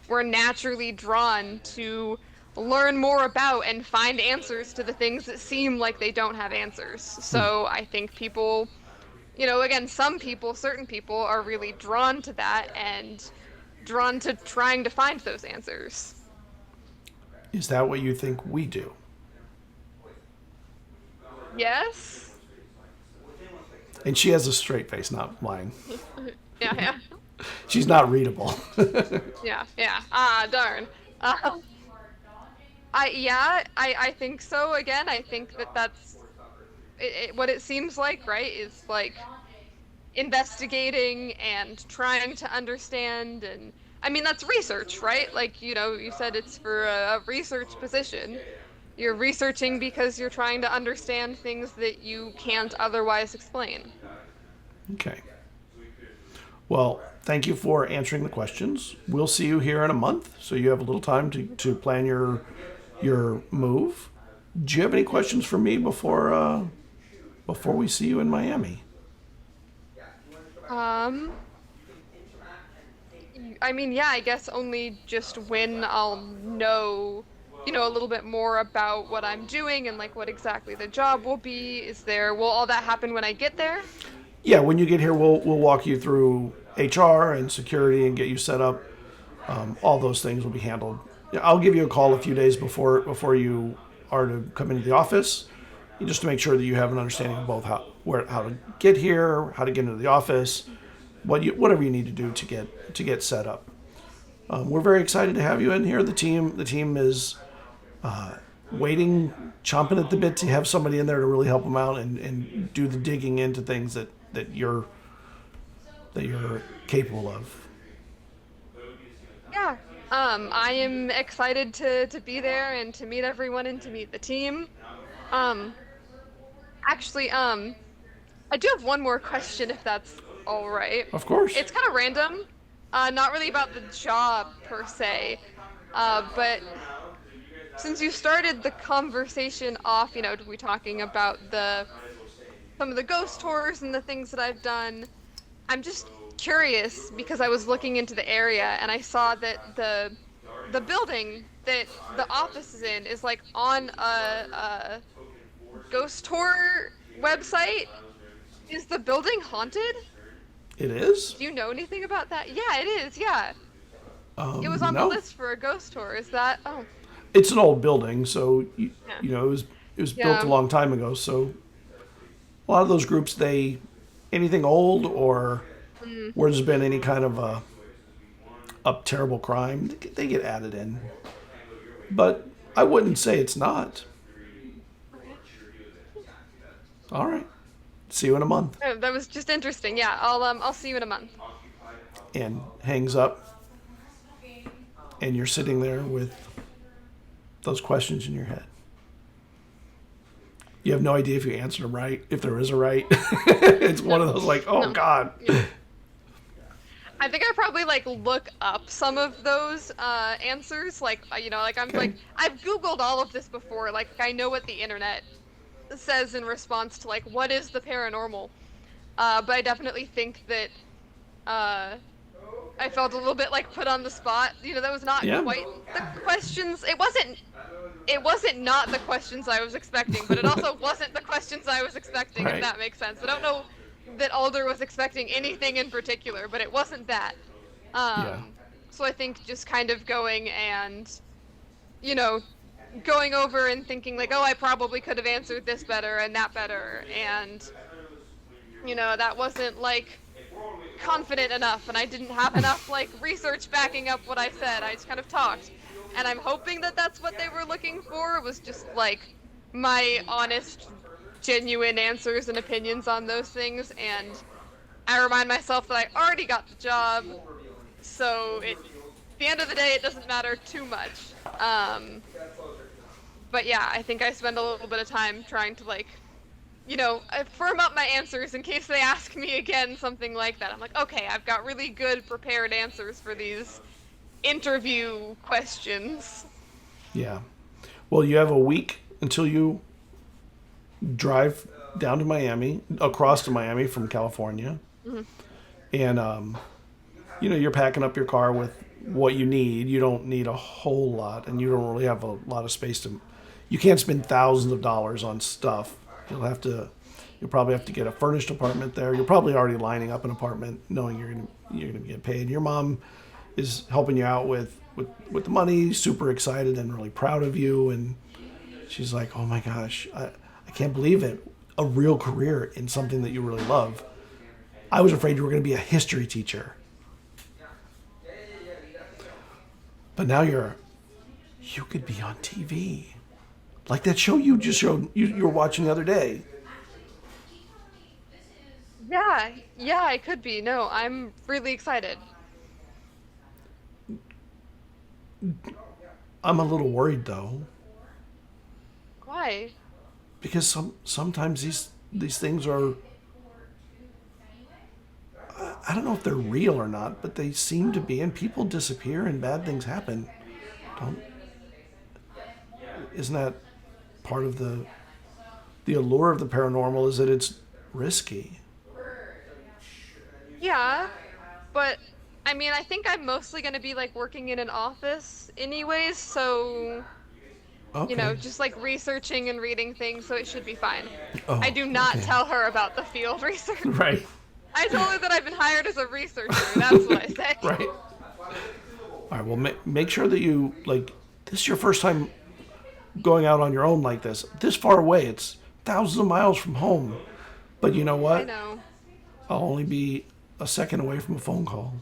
We're naturally drawn to learn more about and find answers to the things that seem like they don't have answers. So I think people, again, some people, certain people are really drawn to that and drawn to trying to find those answers. Is that what you think we do? Yes? And she has a straight face, not lying. Yeah, yeah. She's not readable. Yeah, yeah. Ah, darn. I think so. Again, I think that's what it seems like, right? Is like investigating and trying to understand, and I mean that's research, right? Like, you said it's for a research position. You're researching because you're trying to understand things that you can't otherwise explain. Okay. Well, thank you for answering the questions. We'll see you here in a month, so you have a little time to plan your move. Do you have any questions for me before we see you in Miami? Um, I mean, yeah, I guess only just when I'll know, a little bit more about what I'm doing and like what exactly the job will be. Will all that happen when I get there? Yeah, when you get here, we'll walk you through HR and security and get you set up. All those things will be handled. Yeah, I'll give you a call a few days before you are to come into the office, just to make sure that you have an understanding of both how to get here, how to get into the office, whatever you need to do to get set up. We're very excited to have you in here. The team is waiting, chomping at the bit to have somebody in there to really help them out and do the digging into things that you're capable of. Yeah. I am excited to be there and to meet everyone and to meet the team. Um, Actually, I do have one more question if that's all right. Of course. It's kind of random. Not really about the job per se. But since you started the conversation off, we talking about some of the ghost tours and the things that I've done. I'm just curious because I was looking into the area and I saw that the building that the office is in is like on a ghost tour website. Is the building haunted? It is? Do you know anything about that? Yeah, it is. Yeah. It was on the No. list for a ghost tour. Is that? Oh. It's an old building, so Yeah. it was built a Yeah. long time ago. So a lot of those groups, anything old or where there's been any kind of a terrible crime, they get added in. But I wouldn't say it's not. All right. See you in a month. Oh, that was just interesting. Yeah, I'll see you in a month. And hangs up, and you're sitting there with those questions in your head. You have no idea if you answered them right, if there is a right. It's one of those like, oh No. God. Yeah. I think I probably like look up some of those answers. Like I'm Okay. like I've Googled all of this before. Like I know what the internet says in response to like what is the paranormal. But I definitely think that I felt a little bit like put on the spot. That was not Yeah. quite the questions. It wasn't. It wasn't not the questions I was expecting, but it also wasn't the questions I was expecting. Right. If that makes sense. I don't know that Alder was expecting anything in particular, but it wasn't that. Yeah. So I think just kind of going and, going over and thinking like, oh, I probably could have answered this better and that better, and, that wasn't like confident enough, and I didn't have enough like research backing up what I said. I just kind of talked, and I'm hoping that that's what they were looking for, was just like my honest, genuine answers and opinions on those things. And I remind myself that I already got the job, so at the end of the day, it doesn't matter too much. But yeah, I think I spend a little bit of time trying to like, firm up my answers in case they ask me again something like that. I'm like, okay, I've got really good prepared answers for these interview questions. Yeah. Well, you have a week until you drive down to Miami, across to Miami from California. Mm-hmm. And, you're packing up your car with what you need. You don't need a whole lot, and you don't really have a lot of space to. You can't spend thousands of dollars on stuff. You'll probably have to get a furnished apartment there. You're probably already lining up an apartment, knowing you're gonna get paid. Your mom is helping you out with the money, super excited and really proud of you, and she's like, "Oh my gosh, I can't believe it! A real career in something that you really love." I was afraid you were going to be a history teacher, but now you could be on TV, like that show you just showed you were watching the other day. Yeah, I could be. No, I'm really excited. I'm a little worried though, Why? because sometimes these things are. I don't know if they're real or not, but they seem to be, and people disappear and bad things happen. Don't Isn't that part of the allure of the paranormal? Is that it's risky? Yeah, but I mean, I think I'm mostly gonna be like working in an office anyways, so Okay. just like researching and reading things, so it should be fine. Oh, I do not okay. tell her about the field research. Right. I told her that I've been hired as a researcher. That's what I said. Right. All right. Well, make sure that you like. This is your first time going out on your own like this far away. It's thousands of miles from home. But you know I what? know. I'll only be a second away from a phone call,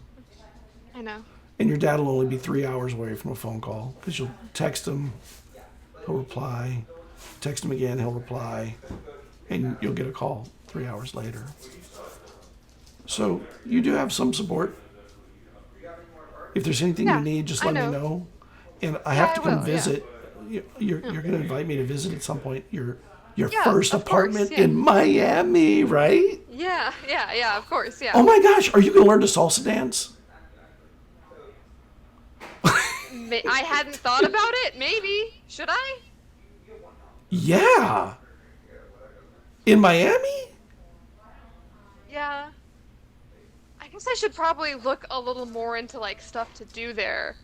I know. and your dad will only be 3 hours away from a phone call because you'll text him, he'll reply, text him again, he'll reply, and you'll get a call 3 hours later. So you do have some support. If there's anything Yeah, you need, just I let me know. know. And I have to I come will, yeah. visit. You're going to invite me to visit at some point. Your Yeah, first of course, apartment yeah. in Miami, right? Yeah, of course, yeah. Oh my gosh, are you going to learn to salsa dance? I hadn't thought about it. Maybe. Should I? Yeah. In Miami? Yeah. I guess I should probably look a little more into like stuff to do there.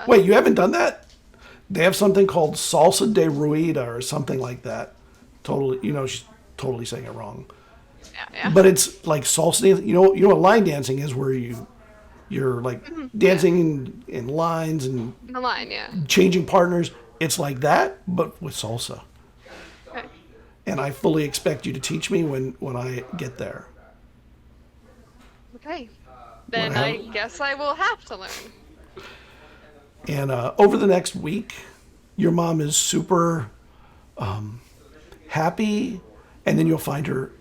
Wait, you haven't done that? They have something called Salsa de Rueda or something like that. Totally, she's totally saying it wrong. Yeah. But it's like salsa dancing. You know what line dancing is, where you're like dancing in lines and The line, yeah. changing partners. It's like that, but with salsa. Okay. And I fully expect you to teach me when I get there. Okay. Then Wanna I have- guess I will have to learn. And over the next week, your mom is super happy, and then you'll find her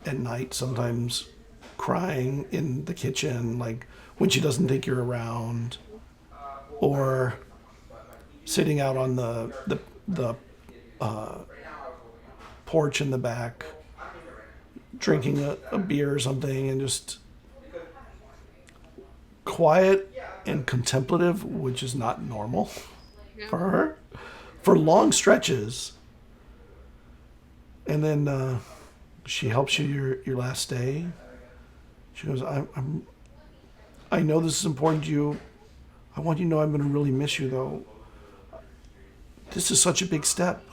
at night sometimes crying in the kitchen, like when she doesn't think you're around, or sitting out on the porch in the back, drinking a beer or something, and just quiet and contemplative, which is not normal for her, for long stretches. And then she helps you your last day. She goes, I know this is important to you. I want you to know I'm going to really miss you, though. This is such a big step,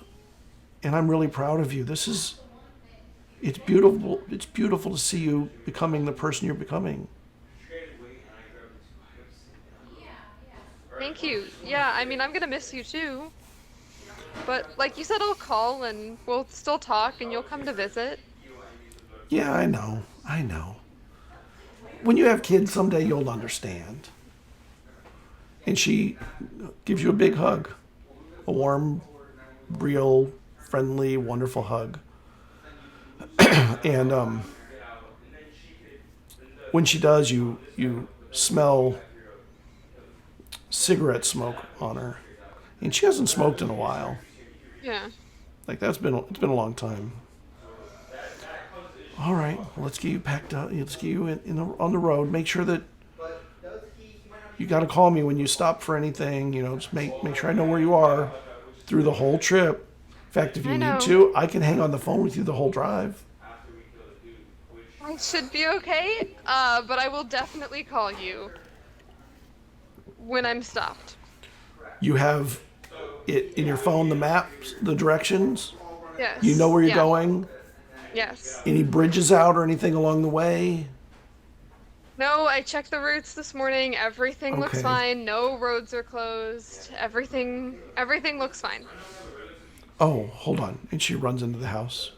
and I'm really proud of you. It's beautiful. It's beautiful to see you becoming the person you're becoming. Thank you. Yeah, I mean, I'm gonna miss you too. But like you said, I'll call and we'll still talk and you'll come to visit. Yeah, I know. When you have kids, someday you'll understand. And she gives you a big hug. A warm, real, friendly, wonderful hug. And when she does, you smell cigarette smoke on her, and she hasn't smoked in a while. Yeah. Like it's been a long time. All right, well, let's get you packed up. Let's get you on the road. Make sure that you got to call me when you stop for anything. Just make sure I know where you are through the whole trip. In fact, if you need to, I can hang on the phone with you the whole drive. I should be okay, but I will definitely call you when I'm stopped. You have it in your phone, the maps, the directions. Yes. You know where you're going. Yes. Any bridges out or anything along the way? No, I checked the routes this morning. Everything looks Okay. fine. No roads are closed. Everything looks fine. Oh, hold on. And she runs into the house.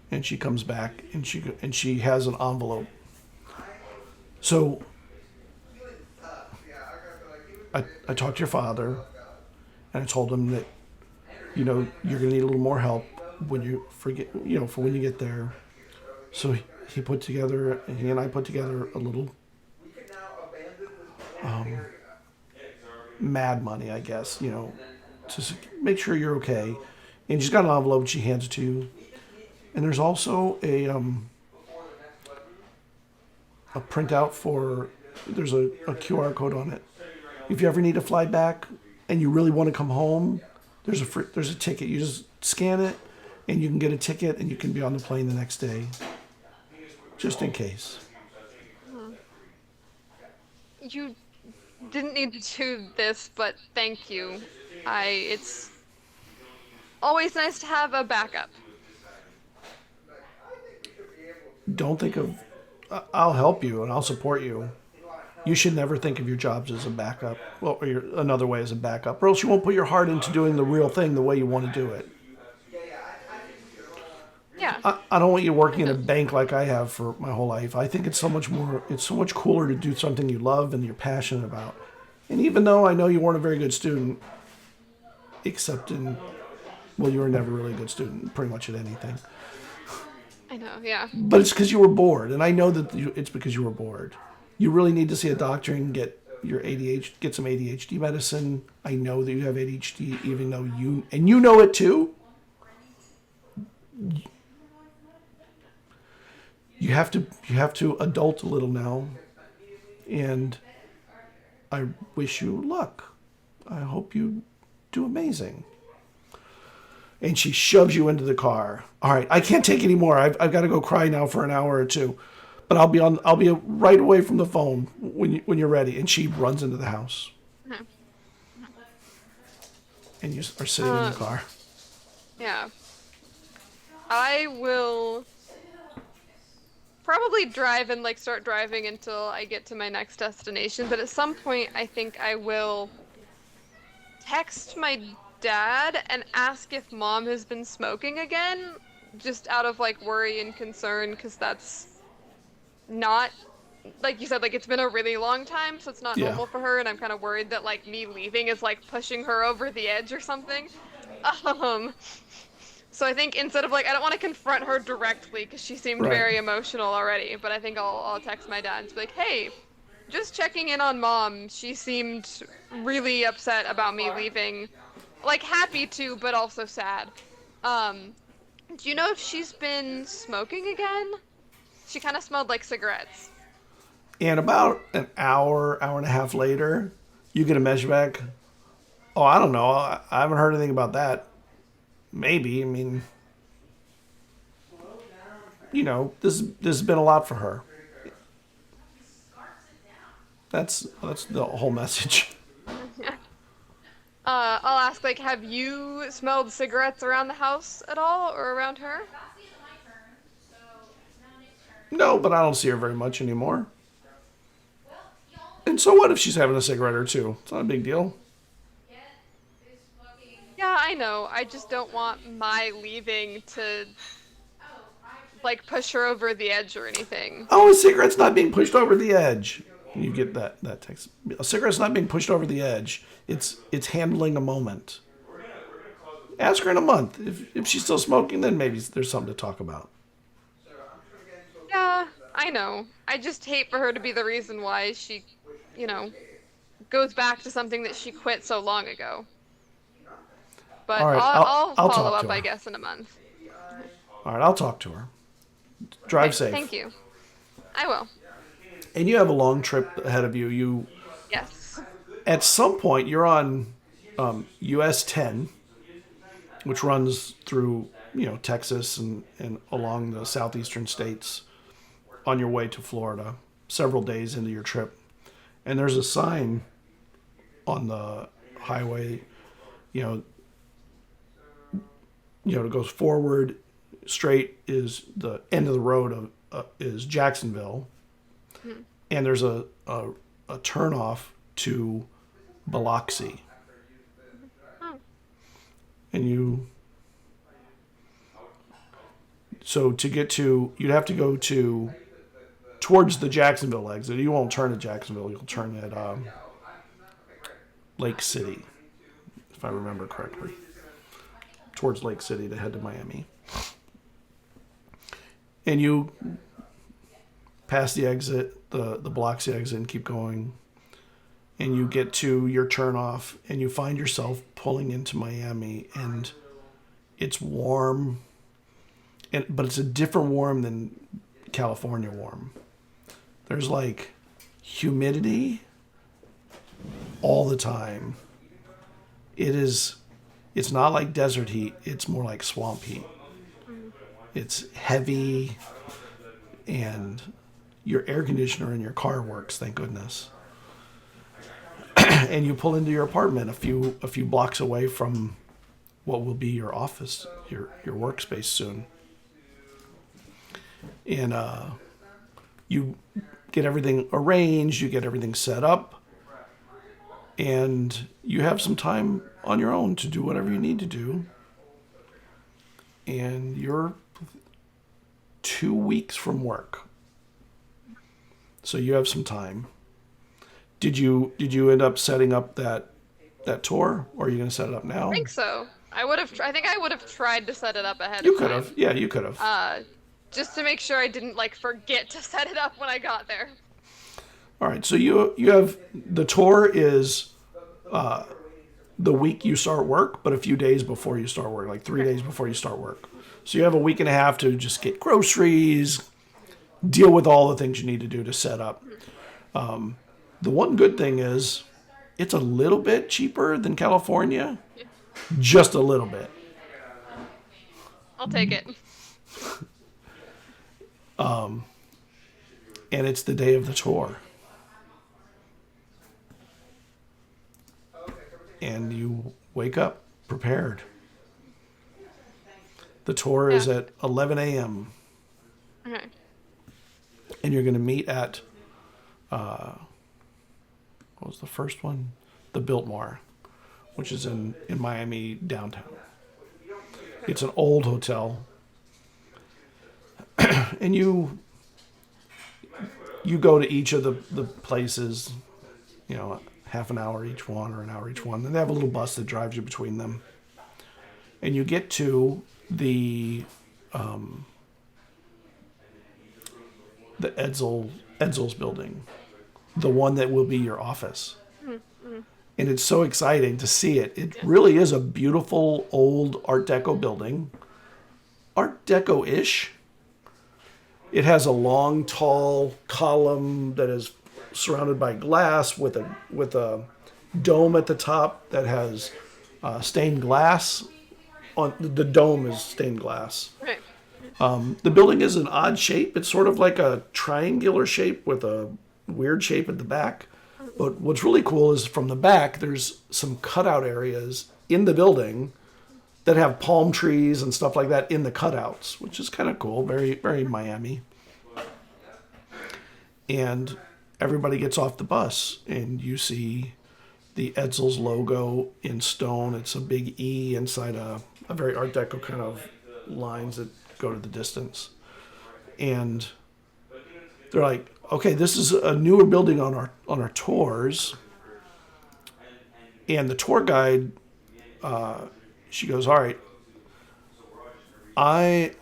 And she comes back and she has an envelope. So I talked to your father and I told him that you're going to need a little more help when you for when you get there. So he and I put together a little mad money, I guess, to make sure you're okay. And she's got an envelope and she hands it to you. And there's also a printout there's a QR code on it. If you ever need to fly back and you really want to come home, there's a ticket. You just scan it and you can get a ticket and you can be on the plane the next day. Just in case. You didn't need to do this, but thank you. It's always nice to have a backup. Don't think of... I'll help you and I'll support you. You should never think of your jobs as a backup. Well, or another way as a backup. Or else you won't put your heart into doing the real thing the way you want to do it. Yeah. I don't want you working in a bank like I have for my whole life. I think it's so much cooler to do something you love and you're passionate about. And even though I know you weren't a very good student, except you were never really a good student, pretty much at anything. I know, yeah. But it's because you were bored, and I know that it's because you were bored. You really need to see a doctor and get some ADHD medicine. I know that you have ADHD, even though you know it too. You have to adult a little now, and I wish you luck. I hope you do amazing. And she shoves you into the car. All right, I can't take any more. I've got to go cry now for an hour or two, but I'll be right away from the phone when you're ready. And she runs into the house. Mm-hmm. And you are sitting in the car. Yeah. I will probably drive and start driving until I get to my next destination, but at some point I think I will text my dad and ask if mom has been smoking again, just out of worry and concern, because that's not, like you said, it's been a really long time, so it's not normal for her, and I'm kind of worried that me leaving is pushing her over the edge or something. So I think instead of I don't want to confront her directly because she seemed very emotional already, but I think I'll text my dad and be like, hey, just checking in on mom. She seemed really upset about me leaving. Happy to, but also sad. Do you know if she's been smoking again? She kind of smelled like cigarettes. And about an hour and a half later, you get a message back. Oh, I don't know. I haven't heard anything about that. Maybe. I mean, this has been a lot for her. That's the whole message. I'll ask, have you smelled cigarettes around the house at all, or around her? No, but I don't see her very much anymore. And so what if she's having a cigarette or two? It's not a big deal. Yeah, I know. I just don't want my leaving to, push her over the edge or anything. Oh, a cigarette's not being pushed over the edge. You get that text. A cigarette's not being pushed over the edge. It's handling a moment. Ask her in a month. If she's still smoking, then maybe there's something to talk about. Yeah, I know. I just hate for her to be the reason why she, you know, goes back to something that she quit so long ago. All But right, I'll I'll follow talk to up, I her. guess, in a month. All right, I'll talk to her. Drive Okay, safe. thank you. I will. And you have a long trip ahead of you. You Yes. at some point you're on US 10, which runs through Texas and along the southeastern states on your way to Florida. Several days into your trip, and there's a sign on the highway. You know, it goes forward. Straight is the end of the road is Jacksonville, and there's a turnoff to Biloxi, Oh, and so to get to, you'd have to go towards the Jacksonville exit. You won't turn at Jacksonville. You'll turn at Lake City, if I remember correctly. Towards Lake City to head to Miami. And you pass the exit, the Biloxi exit, and keep going. And you get to your turnoff, and you find yourself pulling into Miami, and it's warm, but it's a different warm than California warm. There's like humidity all the time. It's not like desert heat, it's more like swamp heat. It's heavy, and your air conditioner in your car works, thank goodness. And you pull into your apartment a few blocks away from what will be your office, your workspace soon. And you get everything arranged, you get everything set up, and you have some time on your own to do whatever you need to do. And you're 2 weeks from work, so you have some time. Did you end up setting up that tour, or are you going to set it up now? I think so. I think I would have tried to set it up ahead You of could time. have. Yeah, you could have. Just to make sure I didn't like forget to set it up when I got there. All right. So you have, the tour is the week you start work, but a few days before you start work, like 3 days before you start work. So you have a week and a half to just get groceries, deal with all the things you need to do to set up. The one good thing is it's a little bit cheaper than California. Yeah. Just a little bit. I'll take it. And it's the day of the tour. And you wake up prepared. The tour is at 11 a.m. Okay. And you're going to meet at, what was the first one? The Biltmore, which is in Miami downtown. It's an old hotel. And you go to each of the places, half an hour each one or an hour each one. And they have a little bus that drives you between them. And you get to the Edsel's building, the one that will be your office. And it's so exciting to see it. It really is a beautiful old Art Deco building. Art Deco-ish. It has a long, tall column that is surrounded by glass with a dome at the top that has stained glass. The dome is stained glass. Okay. The building is an odd shape. It's sort of like a triangular shape with a weird shape at the back. But what's really cool is from the back, there's some cutout areas in the building that have palm trees and stuff like that in the cutouts, which is kind of cool. Very, very Miami. And everybody gets off the bus, and you see the Edsel's logo in stone. It's a big E inside a very Art Deco kind of lines that go to the distance. And they're like, okay, this is a newer building on our tours. And the tour guide, she goes, all right,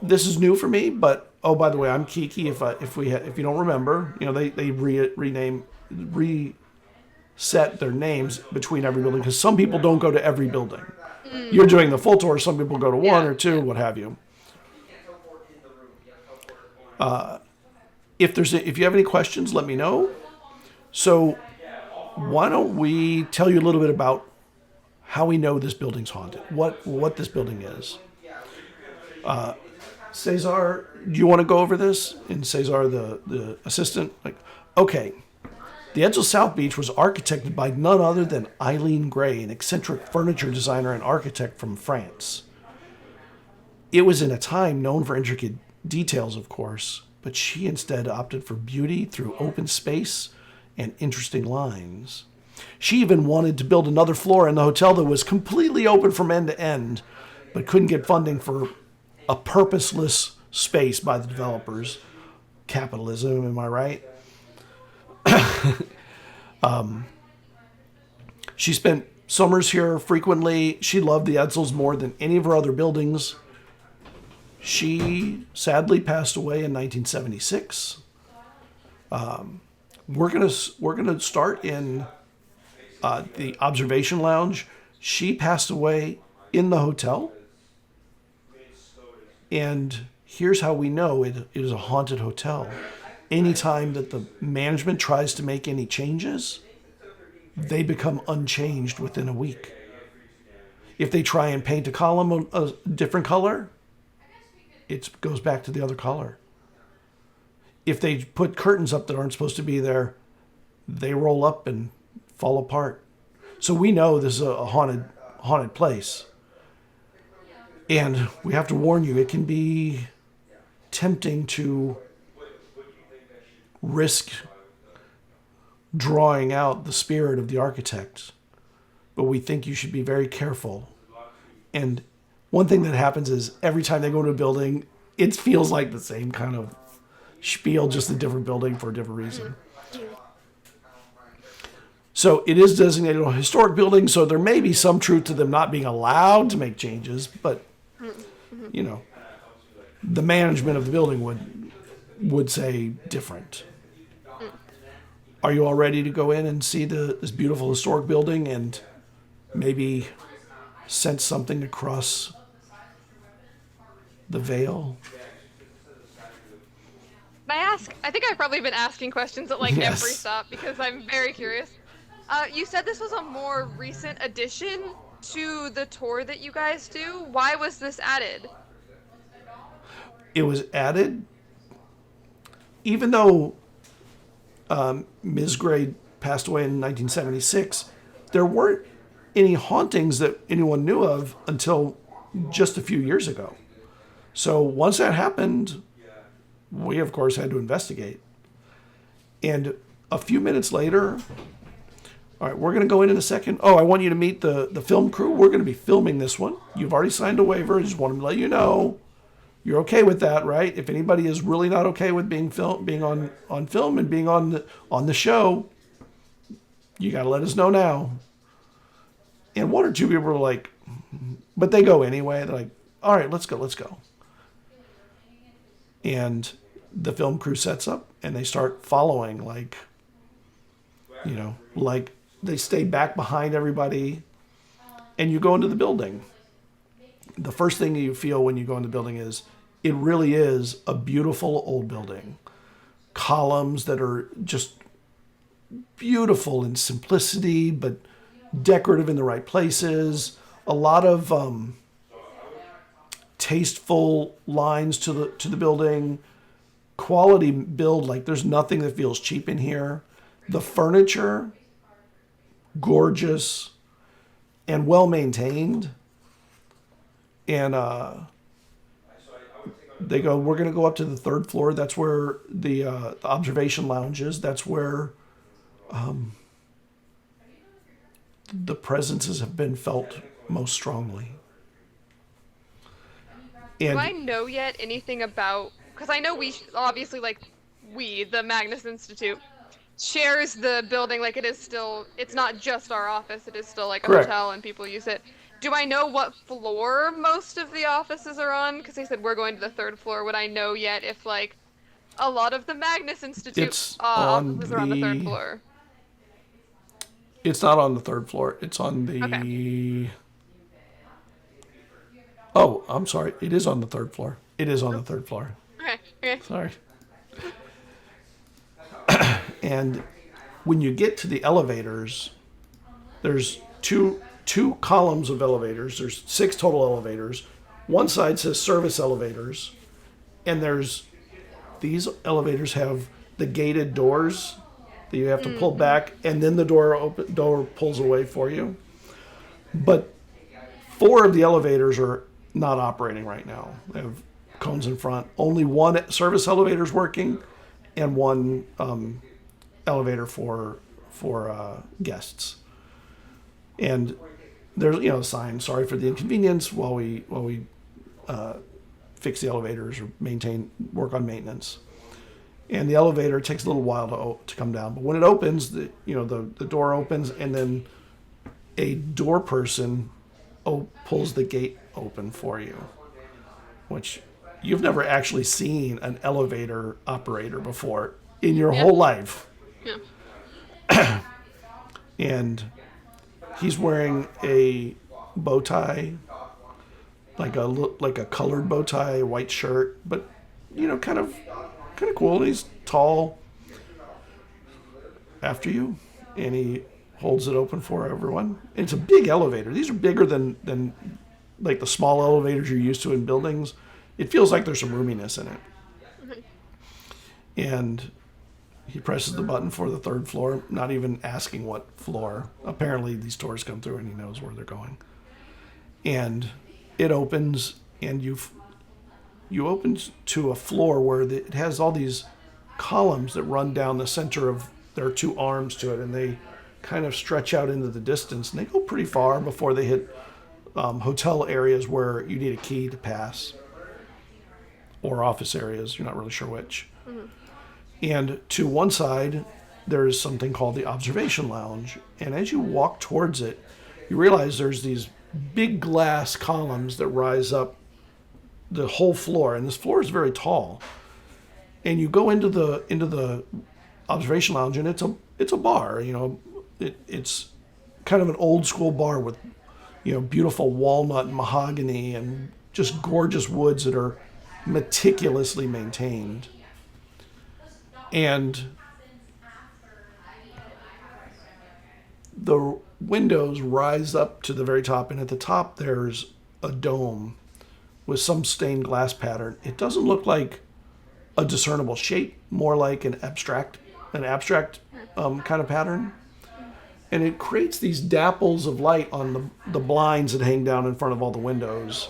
this is new for me, but Oh, by the way, I'm Kiki. If you don't remember, they reset their names between every building because some people don't go to every building. You're doing the full tour. Some people go to one or two, what have you. If you have any questions, let me know. So why don't we tell you a little bit about how we know this building's haunted, what this building is. Cesar, do you want to go over this? And Cesar, the assistant, okay. The Edsel South Beach was architected by none other than Eileen Gray, an eccentric furniture designer and architect from France. It was in a time known for intricate details, of course, but she instead opted for beauty through open space and interesting lines. She even wanted to build another floor in the hotel that was completely open from end to end, but couldn't get funding for a purposeless space by the developers. Capitalism, am I right? She spent summers here frequently. She loved the Edsels more than any of her other buildings. She sadly passed away in 1976. We're gonna start in the observation lounge. She passed away in the hotel, and here's how we know it is a haunted hotel. Anytime that the management tries to make any changes, they become unchanged within a week. If they try and paint a column a different color, it goes back to the other color. If they put curtains up that aren't supposed to be there, they roll up and fall apart. So we know this is a haunted place. And we have to warn you, it can be tempting to risk drawing out the spirit of the architect. But we think you should be very careful. And one thing that happens is every time they go to a building, it feels like the same kind of spiel, just a different building for a different reason. So it is designated a historic building, so there may be some truth to them not being allowed to make changes, but, the management of the building would say different. Are you all ready to go in and see this beautiful historic building and maybe sense something across the veil? May I ask? I think I've probably been asking questions at Yes. every stop because I'm very curious. You said this was a more recent addition to the tour that you guys do. Why was this added? It was added, even though Ms. Gray passed away in 1976, there weren't any hauntings that anyone knew of until just a few years ago. So once that happened, we, of course, had to investigate. And a few minutes later, all right, we're going to go in a second. Oh, I want you to meet the film crew. We're going to be filming this one. You've already signed a waiver. I just wanted to let you know. You're okay with that, right? If anybody is really not okay with being on film and being on the show, you got to let us know now. And one or two people were like, but they go anyway. They're like, all right, let's go. And the film crew sets up and they start following, like they stay back behind everybody, and you go into the building. The first thing you feel when you go in the building is it really is a beautiful old building. Columns that are just beautiful in simplicity, but decorative in the right places. A lot of tasteful lines to the building. Quality build, like there's nothing that feels cheap in here. The furniture, gorgeous and well maintained. And they go, we're going to go up to the third floor. That's where the observation lounge is. That's where the presences have been felt most strongly. And Do I know yet anything about... Because I know we, obviously, the Magnus Institute, shares the building, it is still... It's not just our office, it is still a Correct. hotel and people use it. Do I know what floor most of the offices are on? Because they said we're going to the 3rd floor. Would I know yet if, like, a lot of the Magnus Institute It's on offices are on the 3rd the. floor? It's not on the 3rd floor. It's on Okay. the. Oh, I'm sorry. It is on the 3rd floor. It is on the 3rd floor. Okay. Okay. Sorry. And when you get to the elevators, there's two columns of elevators. There's 6 total elevators. One side says service elevators, and these elevators have the gated doors that you have to pull back, and then the door pulls away for you. But 4 of the elevators are not operating right now. They have cones in front. Only one service elevator is working, and one elevator for guests. And there's a sign, sorry for the inconvenience while we fix the elevators or work on maintenance. And the elevator takes a little while to come down, but when it opens, the door opens, and then a door person pulls the gate open for you, which you've never actually seen an elevator operator before in your whole life. Yeah. And he's wearing a bow tie, like a colored bow tie, white shirt, but kind of cool. And he's tall. After you, and he holds it open for everyone. And it's a big elevator. These are bigger than like the small elevators you're used to in buildings. It feels like there's some roominess in it. And he presses the button for the 3rd floor, not even asking what floor. Apparently these doors come through and he knows where they're going. And it opens, and you open to a floor where it has all these columns that run down the center of. There are 2 arms to it, and they kind of stretch out into the distance, and they go pretty far before they hit hotel areas where you need a key to pass, or office areas. You're not really sure which. Mm-hmm. And to one side, there's something called the observation lounge. And as you walk towards it, you realize there's these big glass columns that rise up the whole floor. And this floor is very tall. And you go into the observation lounge, and it's a bar. It's kind of an old school bar with beautiful walnut and mahogany and just gorgeous woods that are meticulously maintained. And the windows rise up to the very top, and at the top there's a dome with some stained glass pattern. It doesn't look like a discernible shape, more like an abstract kind of pattern. And it creates these dapples of light on the blinds that hang down in front of all the windows.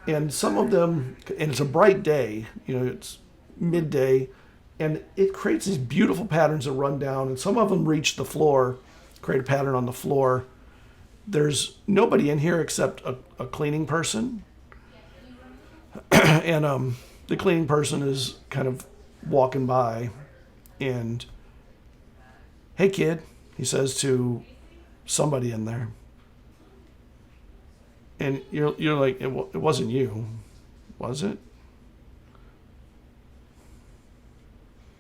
And some of them, and it's a bright day, it's midday, and it creates these beautiful patterns that run down, and some of them reach the floor, create a pattern on the floor. There's nobody in here except a cleaning person. And the cleaning person is kind of walking by, and, "Hey, kid," he says to somebody in there. And you're like, it wasn't you, was it?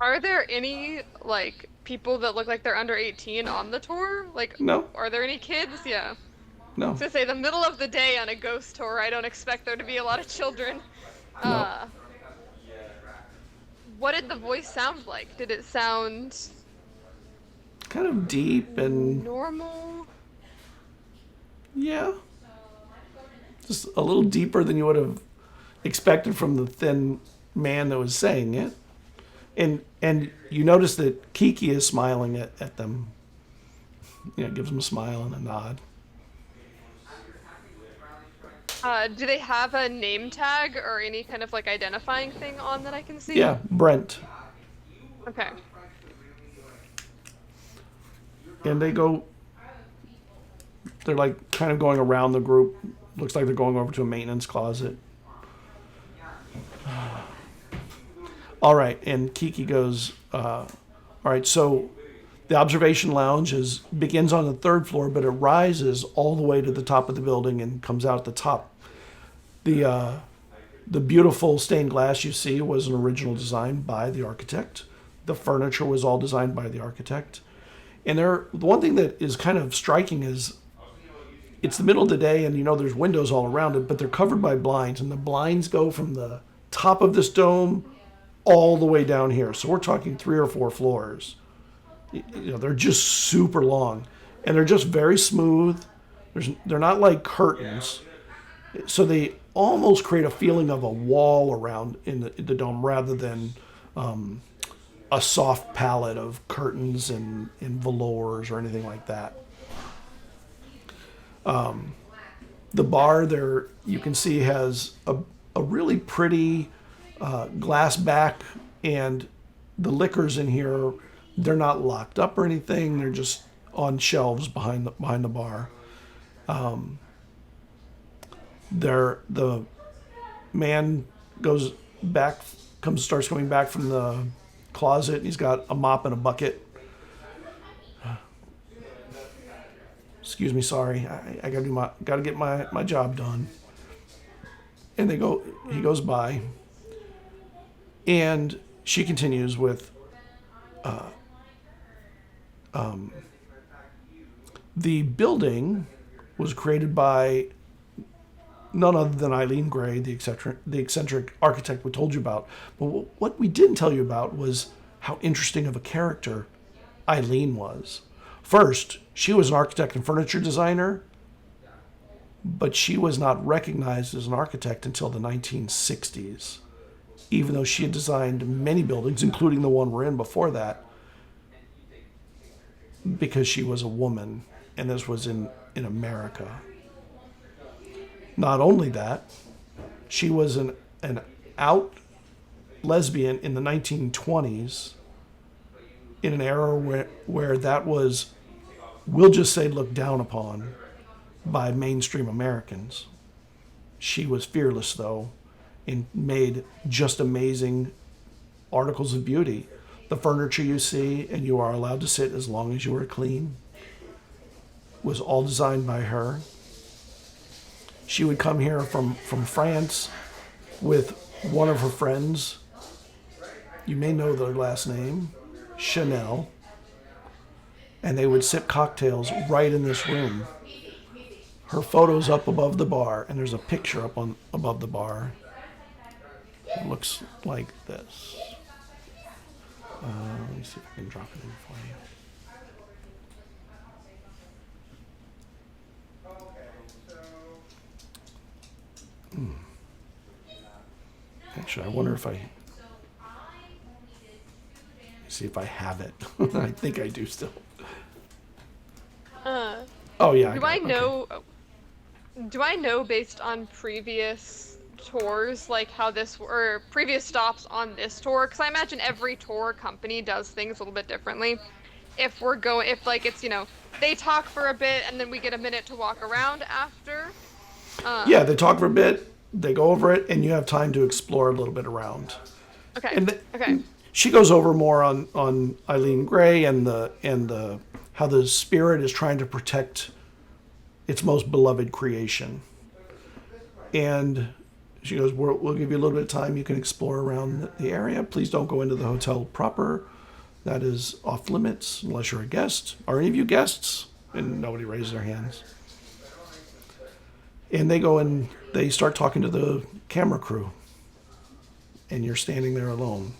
Are there any, like, people that look like they're under 18 on the tour? Like, No. Are there any kids? Yeah. No. To say the middle of the day on a ghost tour, I don't expect there to be a lot of children. No. What did the voice sound like? Did it sound Kind of deep and normal? yeah, just a little deeper than you would have expected from the thin man that was saying it. And you notice that Kiki is smiling at them. Gives them a smile and a nod. Do they have a name tag or any kind of like identifying thing on that I can see? Yeah, Brent. Okay. And they're like kind of going around the group. Looks like they're going over to a maintenance closet. All right, and Kiki goes, all right, so The observation lounge begins on the third floor, but it rises all the way to the top of the building and comes out at the top. The beautiful stained glass you see was an original design by the architect. The furniture was all designed by the architect. And the one thing that is kind of striking is it's the middle of the day and there's windows all around it, but they're covered by blinds, and the blinds go from the top of this dome all the way down here. So we're talking 3 or 4 floors. They're just super long, and they're just very smooth. They're not like curtains. So they almost create a feeling of a wall around in the dome rather than a soft palette of curtains and velours or anything like that. The bar there, you can see, has a really pretty glass back, and the liquors in here, they're not locked up or anything. They're just on shelves behind the bar. The man starts coming back from the closet, and he's got a mop and a bucket. Excuse me, sorry. I gotta get my job done. And he goes by, and she continues with the building was created by none other than Eileen Gray, the eccentric architect we told you about. But what we didn't tell you about was how interesting of a character Eileen was. First, she was an architect and furniture designer, but she was not recognized as an architect until the 1960s, even though she had designed many buildings, including the one we're in before that, because she was a woman, and this was in America. Not only that, she was an out lesbian in the 1920s, in an era where that was, we'll just say, looked down upon by mainstream Americans. She was fearless, though, and made just amazing articles of beauty. The furniture you see, and you are allowed to sit as long as you are clean, was all designed by her. She would come here from France with one of her friends. You may know their last name, Chanel. And they would sip cocktails right in this room. Her photo's up above the bar, and there's a picture up above the bar. It looks like this. Let me see if I can drop it in for you. Actually, I wonder if see if I have it. I think I do still. Oh yeah. Do I know based on previous tours, like how this, or previous stops on this tour? Because I imagine every tour company does things a little bit differently. If it's, they talk for a bit and then we get a minute to walk around after. Yeah, they talk for a bit, they go over it, and you have time to explore a little bit around. Okay. Okay. She goes over more on Eileen Gray and how the spirit is trying to protect its most beloved creation. And she goes, we'll give you a little bit of time. You can explore around the area. Please don't go into the hotel proper. That is off limits unless you're a guest. Are any of you guests? And nobody raised their hands. And they go and they start talking to the camera crew. And you're standing there alone.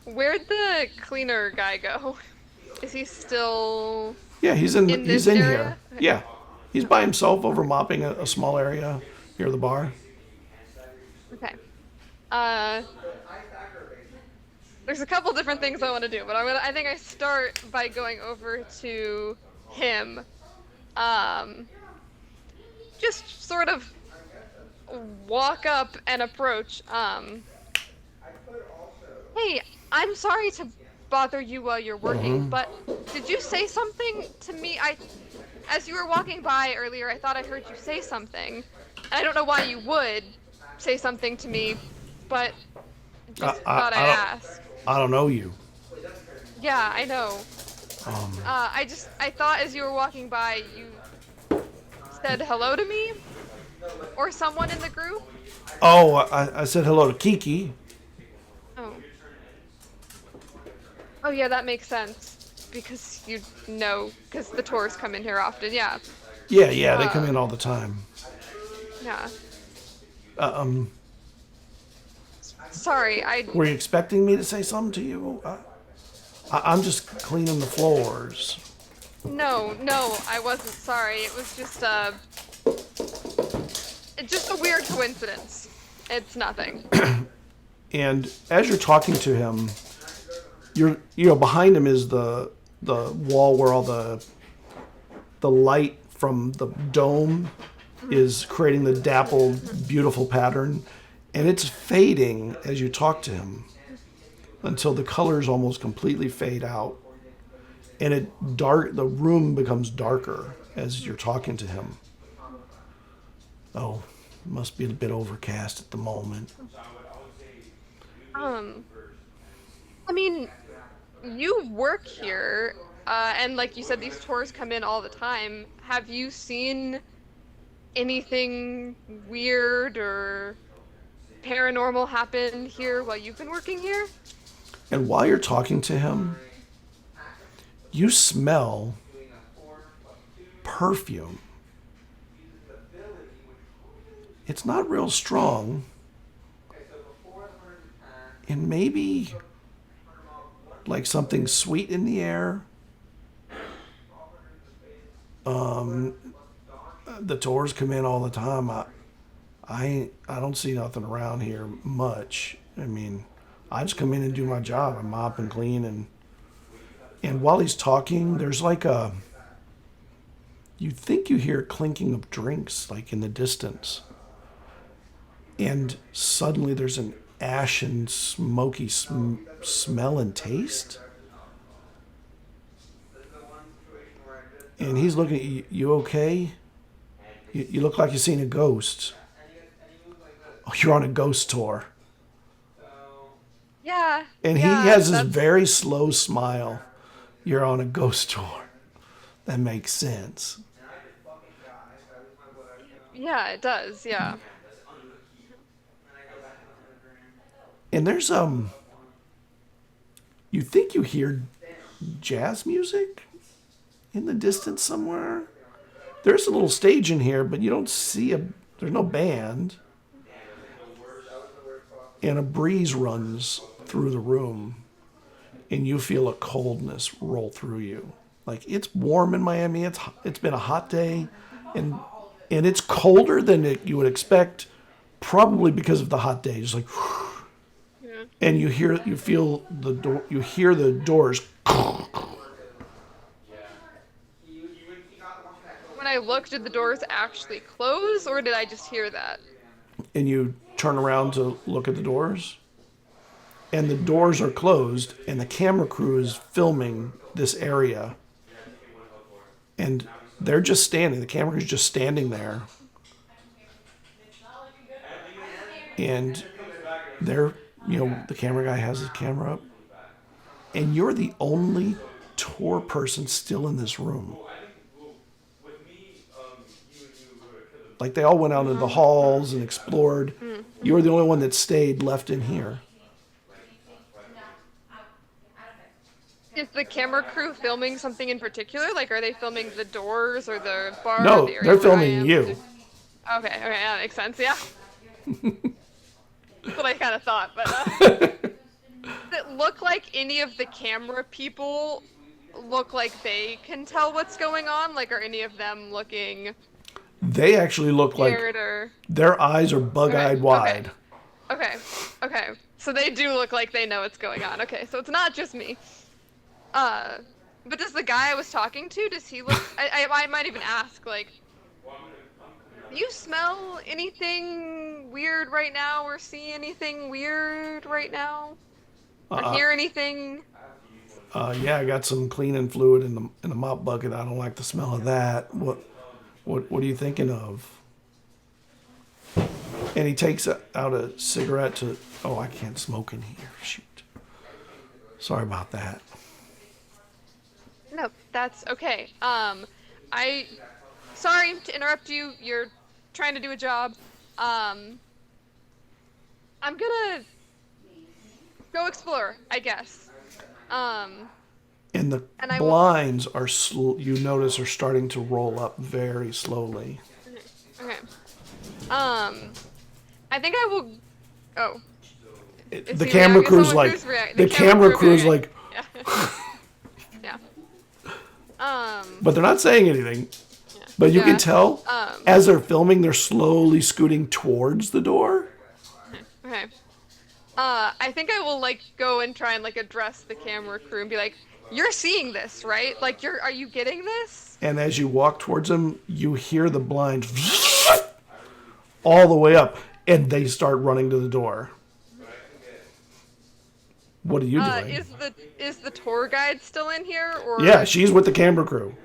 Where'd the cleaner guy go? Is he still? Yeah, he's in here. Okay. Yeah, he's by himself over mopping a small area near the bar. Okay. There's a couple different things I want to do, but I think I start by going over to him. Just sort of walk up and approach. Hey, I'm sorry to bother you while you're working, but did you say something to me? As you were walking by earlier, I thought I heard you say something. I don't know why you would say something to me, but just thought I'd ask. I don't know you. Yeah, I know. I thought as you were walking by, you said hello to me or someone in the group. Oh, I said hello to Kiki. Oh. Oh yeah, that makes sense. Because because the tours come in here often. Yeah. Yeah, they come Uh, in all the time. yeah. Uh, um, Sorry, were you expecting me to say something to you? I'm just cleaning the floors. no, I wasn't sorry. It was just a weird coincidence. It's nothing. And as you're talking to him, behind him is the wall where all the light from the dome is creating the dappled, beautiful pattern, and it's fading as you talk to him until the colors almost completely fade out, and the room becomes darker as you're talking to him. Oh, must be a bit overcast at the moment. I mean, you work here, and like you said, these tours come in all the time. Have you seen anything weird or paranormal happen here while you've been working here? And while you're talking to him, you smell perfume. It's not real strong, and maybe like something sweet in the air. The tours come in all the time. I don't see nothing around here much. I mean, I just come in and do my job. I mop and clean, and while he's talking, there's like you think you hear clinking of drinks like in the distance, and suddenly there's an ashen, smoky smell and taste. And he's looking at you. You okay? You look like you've seen a ghost. Oh, you're on a ghost tour. Yeah. And yeah, he has this that's- very slow smile. You're on a ghost tour. That makes sense. Yeah, it does. Yeah. And there's you think you hear jazz music in the distance somewhere. There's a little stage in here, but you don't see there's no band. And a breeze runs through the room, and you feel a coldness roll through you. Like, it's warm in Miami. It's been a hot day, and it's colder than you would expect, probably because of the hot day. It's like, Yeah. and you hear the doors. When I looked, did the doors actually close, or did I just hear that? And you turn around to look at the doors, and the doors are closed, and the camera crew is filming this area, and they're just standing. The camera crew's just standing there, and the camera guy has his camera up, and you're the only tour person still in this room. Like, they all went out into the halls and explored. You were the only one that stayed left in here. Is the camera crew filming something in particular? Like, are they filming the doors or the bar? No, the area they're where I filming am? you. Okay, that makes sense. Yeah. That's what I kind of thought, but does it look like any of the camera people look like they can tell what's going on? Like, are any of them looking They actually look like scared or? their eyes are bug-eyed Okay, wide. Okay. So they do look like they know what's going on. Okay, so it's not just me. But does the guy I was talking to, does he look? I might even ask, like, do you smell anything weird right now, or see anything weird right now, or hear anything? Yeah, I got some cleaning fluid in the mop bucket. I don't like the smell of that. What are you thinking of? And he takes out a cigarette to. Oh, I can't smoke in here. Shoot. Sorry about that. That's okay. I sorry to interrupt you. You're trying to do a job. Um, I'm gonna go explore, I guess. Um, And the and I will. blinds are, you notice, are starting to roll up very slowly. Okay. Um, I think I will. Oh, is The he camera react- is crew's someone like, who's react- the camera crew's okay. like, Yeah. Yeah. but they're not saying anything. Yeah. But you Yeah. can tell as they're filming, they're slowly scooting towards the door. Okay. I think I will like go and try and like address the camera crew and be like, "You're seeing this, right? Like, are you getting this?" And as you walk towards them, you hear the blinds all the way up, and they start running to the door. What are you doing? Is the tour guide still in here, or? Yeah, she's with the camera crew.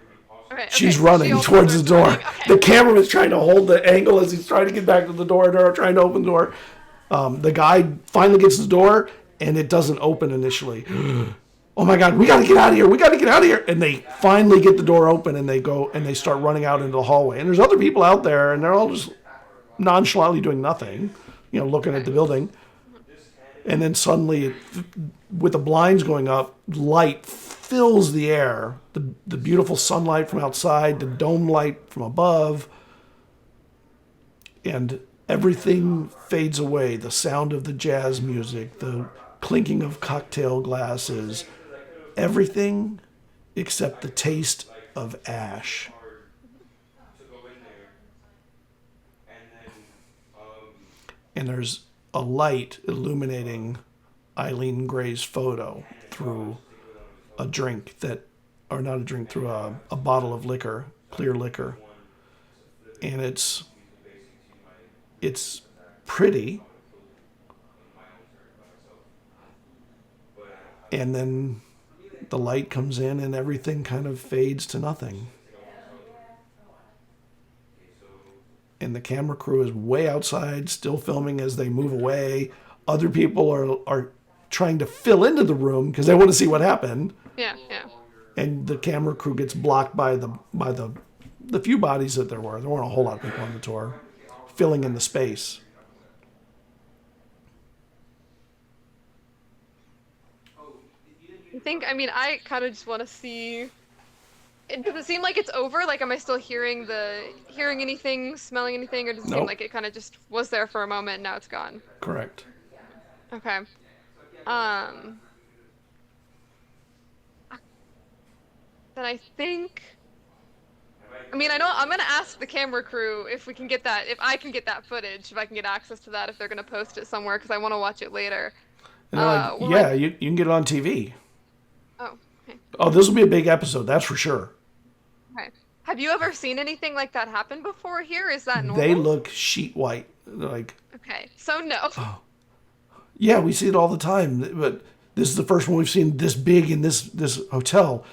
Okay, She's so running she also towards the starts door. running. Okay. The cameraman's trying to hold the angle as he's trying to get back to the door, and they're trying to open the door. The guy finally gets the door, and it doesn't open initially. Oh my God, we got to get out of here. We got to get out of here. And they finally get the door open, and they go and they start running out into the hallway. And there's other people out there, and they're all just nonchalantly doing nothing, looking at the building. And then suddenly, with the blinds going up, light fills the air. The beautiful sunlight from outside, the dome light from above, and everything fades away. The sound of the jazz music, the clinking of cocktail glasses, everything except the taste of ash. And there's a light illuminating Eileen Gray's photo through a drink or not a drink, through a bottle of liquor, clear liquor. And it's pretty. And then the light comes in and everything kind of fades to nothing. And the camera crew is way outside, still filming as they move away. Other people are trying to fill into the room because they want to see what happened. Yeah, yeah. And the camera crew gets blocked by the few bodies that there were. There weren't a whole lot of people on the tour, filling in the space. I kind of just want to see. Does it seem like it's over? Like, am I still hearing anything, smelling anything, or does it seem Nope. like it kind of just was there for a moment and now it's gone? Correct. Okay. Then I think. I know I'm gonna ask the camera crew if we can get that, if I can get that footage, if I can get access to that, if they're gonna post it somewhere, because I want to watch it later. And they're like, you can get it on TV. Oh, okay. Oh, this will be a big episode, that's for sure. Okay. Have you ever seen anything like that happen before here? Is that normal? They look sheet white. Like, Okay, so no. yeah, we see it all the time, but this is the first one we've seen this big in this hotel.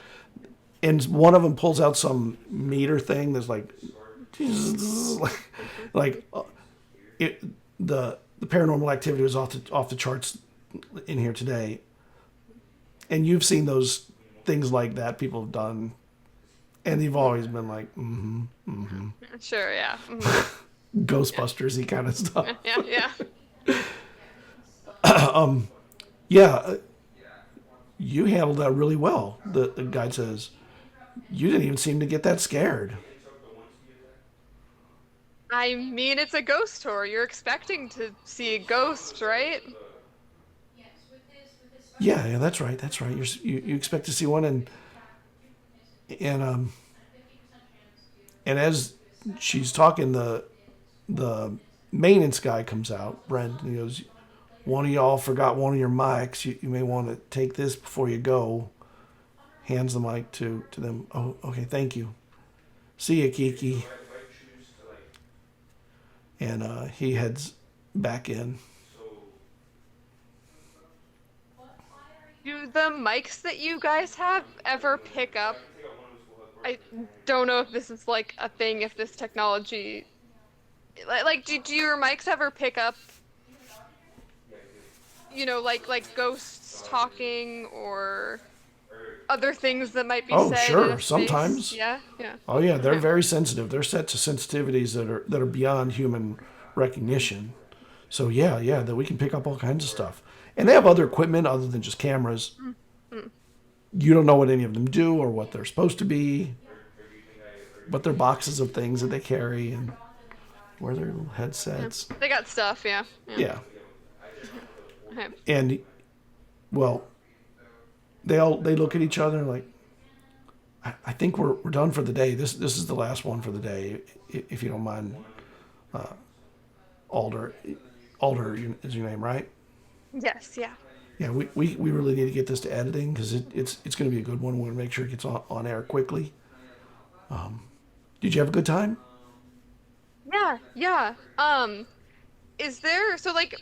And one of them pulls out some meter thing that's like the paranormal activity was off the charts in here today. And you've seen those things like that people have done, and you've always been like, Sure, yeah. Ghostbusters-y kind of stuff. Yeah. Yeah, you handled that really well. The guide says you didn't even seem to get that scared. It's a ghost tour. You're expecting to see a ghost, right? Yeah, that's right. You expect to see one, and as she's talking, the maintenance guy comes out, Brent, and he goes, "One of y'all forgot one of your mics. You may want to take this before you go." Hands the mic to them. Oh, okay, thank you. See ya, Kiki. And he heads back in. Do the mics that you guys have ever pick up? I don't know if this is like a thing, if this technology... do your mics ever pick up, like ghosts talking or other things that might be Oh, said in sure. a space. Sometimes. Yeah, yeah. Oh, yeah. They're Okay. very sensitive. They're set to sensitivities that are beyond human recognition. So yeah, that we can pick up all kinds of stuff. And they have other equipment other than just cameras. Mm. You don't know what any of them do or what they're supposed to be, but they're boxes of things that they carry and wear their little Yeah. headsets. They got stuff, yeah. Yeah. Yeah. Okay. And well, they look at each other and like, I think we're done for the day. This is the last one for the day, if you don't mind. Alder, is your name, right? Yes, yeah. Yeah, we really need to get this to editing because it's going to be a good one. We're going to make sure it gets on air quickly. Did you have a good time? Yeah, yeah. Is there so like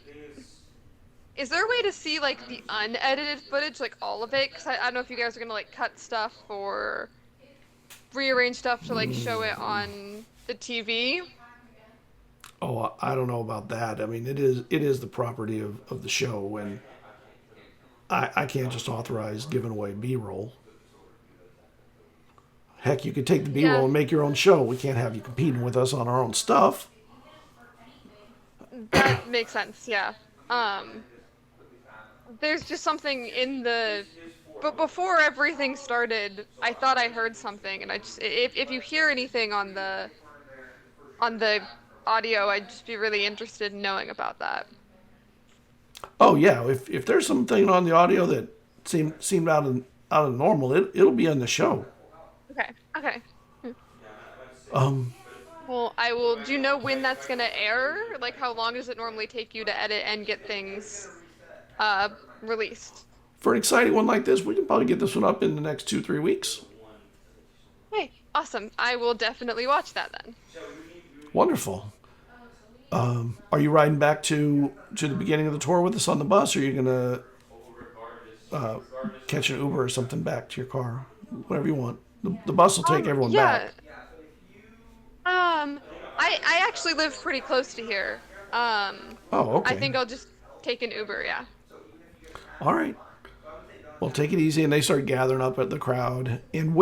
is there a way to see like the unedited footage, like all of it? Because I don't know if you guys are gonna like cut stuff or rearrange stuff to like show it on the TV. Oh, I don't know about that. I mean, it is the property of the show, and I can't just authorize giving away B-roll. Heck, you could take the B-roll Yeah, and make your own show. We can't have you competing with us on our own stuff. that makes sense. Yeah. Um, there's just something in the but before everything started, I thought I heard something, and I just if you hear anything on the audio, I'd just be really interested in knowing about that. Oh yeah, if there's something on the audio that seemed out of normal, it'll be on the show. Okay. Okay. Um, Well, I will. Do you know when that's gonna air? Like, how long does it normally take you to edit and get things uh released? for an exciting one like this, we can probably get this one up in the next 2-3 weeks. Hey, awesome. I will definitely watch that then. Wonderful. Are you riding back to the beginning of the tour with us on the bus, or are you gonna catch an Uber or something back to your car? Whatever you want. The bus will take everyone Yeah. back. I actually live pretty close to here. Oh, I okay. think I'll just take an Uber, yeah. All right. Well, take it easy, and they start gathering up at the crowd. And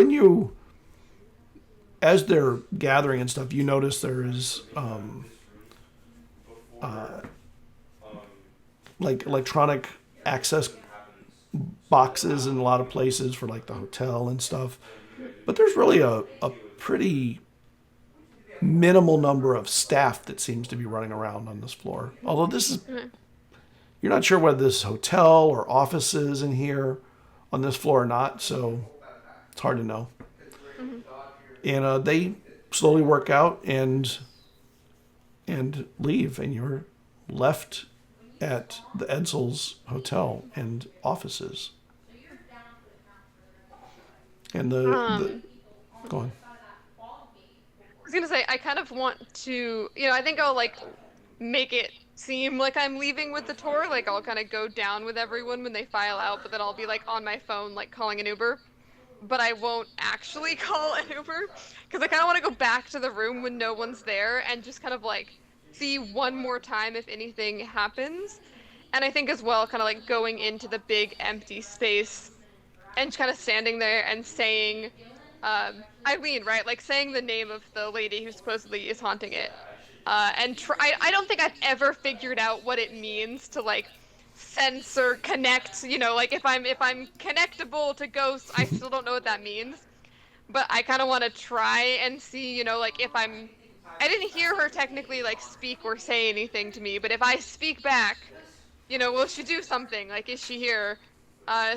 as they're gathering and stuff, you notice there is like electronic access boxes in a lot of places for like the hotel and stuff. But there's really a pretty minimal number of staff that seems to be running around on this floor. Although you're not sure whether this is hotel or offices in here on this floor or not, so it's hard to know. And they slowly work out and leave, and you're left at the Edsel's hotel and offices. And the go on. I was gonna say, I kind of want to, I think I'll like make it seem like I'm leaving with the tour. Like I'll kind of go down with everyone when they file out, but then I'll be like on my phone, like calling an Uber. But I won't actually call an Uber because I kind of want to go back to the room when no one's there and just kind of like see one more time if anything happens. And I think as well, kind of like going into the big empty space and kind of standing there and saying, Eileen, right? Like saying the name of the lady who supposedly is haunting it. I don't think I've ever figured out what it means to like sense or connect, like if I'm connectable to ghosts, I still don't know what that means. But I kind of want to try and see, like if I didn't hear her technically like speak or say anything to me, but if I speak back, will she do something? Like, is she here?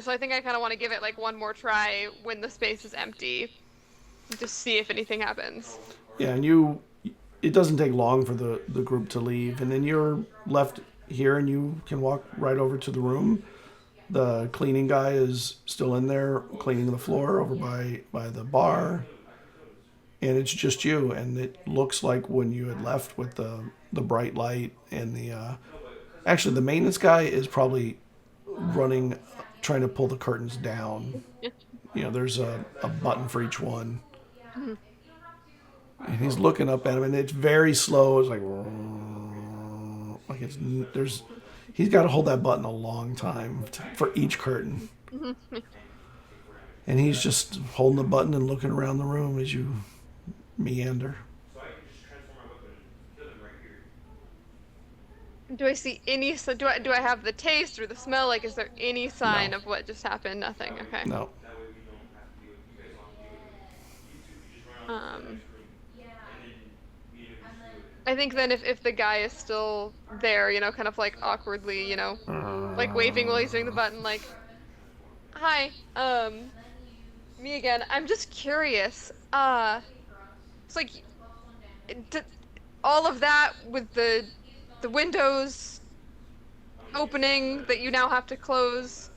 So I think I kind of want to give it like one more try when the space is empty, just see if anything happens. Yeah, and it doesn't take long for the group to leave, and then you're left here, and you can walk right over to the room. The cleaning guy is still in there cleaning the floor over by the bar, and it's just you. And it looks like when you had left with the bright light and actually the maintenance guy is probably running, trying to pull the curtains down. There's a button for each one. And he's looking up at him, and it's very slow. It's he's got to hold that button a long time for each curtain. And he's just holding the button and looking around the room as you meander. Do I see any? So do I have the taste or the smell? Like, is there any sign No. of what just happened? Nothing. Okay. No. Um. I think then if the guy is still there, kind of like awkwardly, like waving while he's doing the button, like, hi, me again. I'm just curious. It's like, d all of that with the windows opening that you now have to close.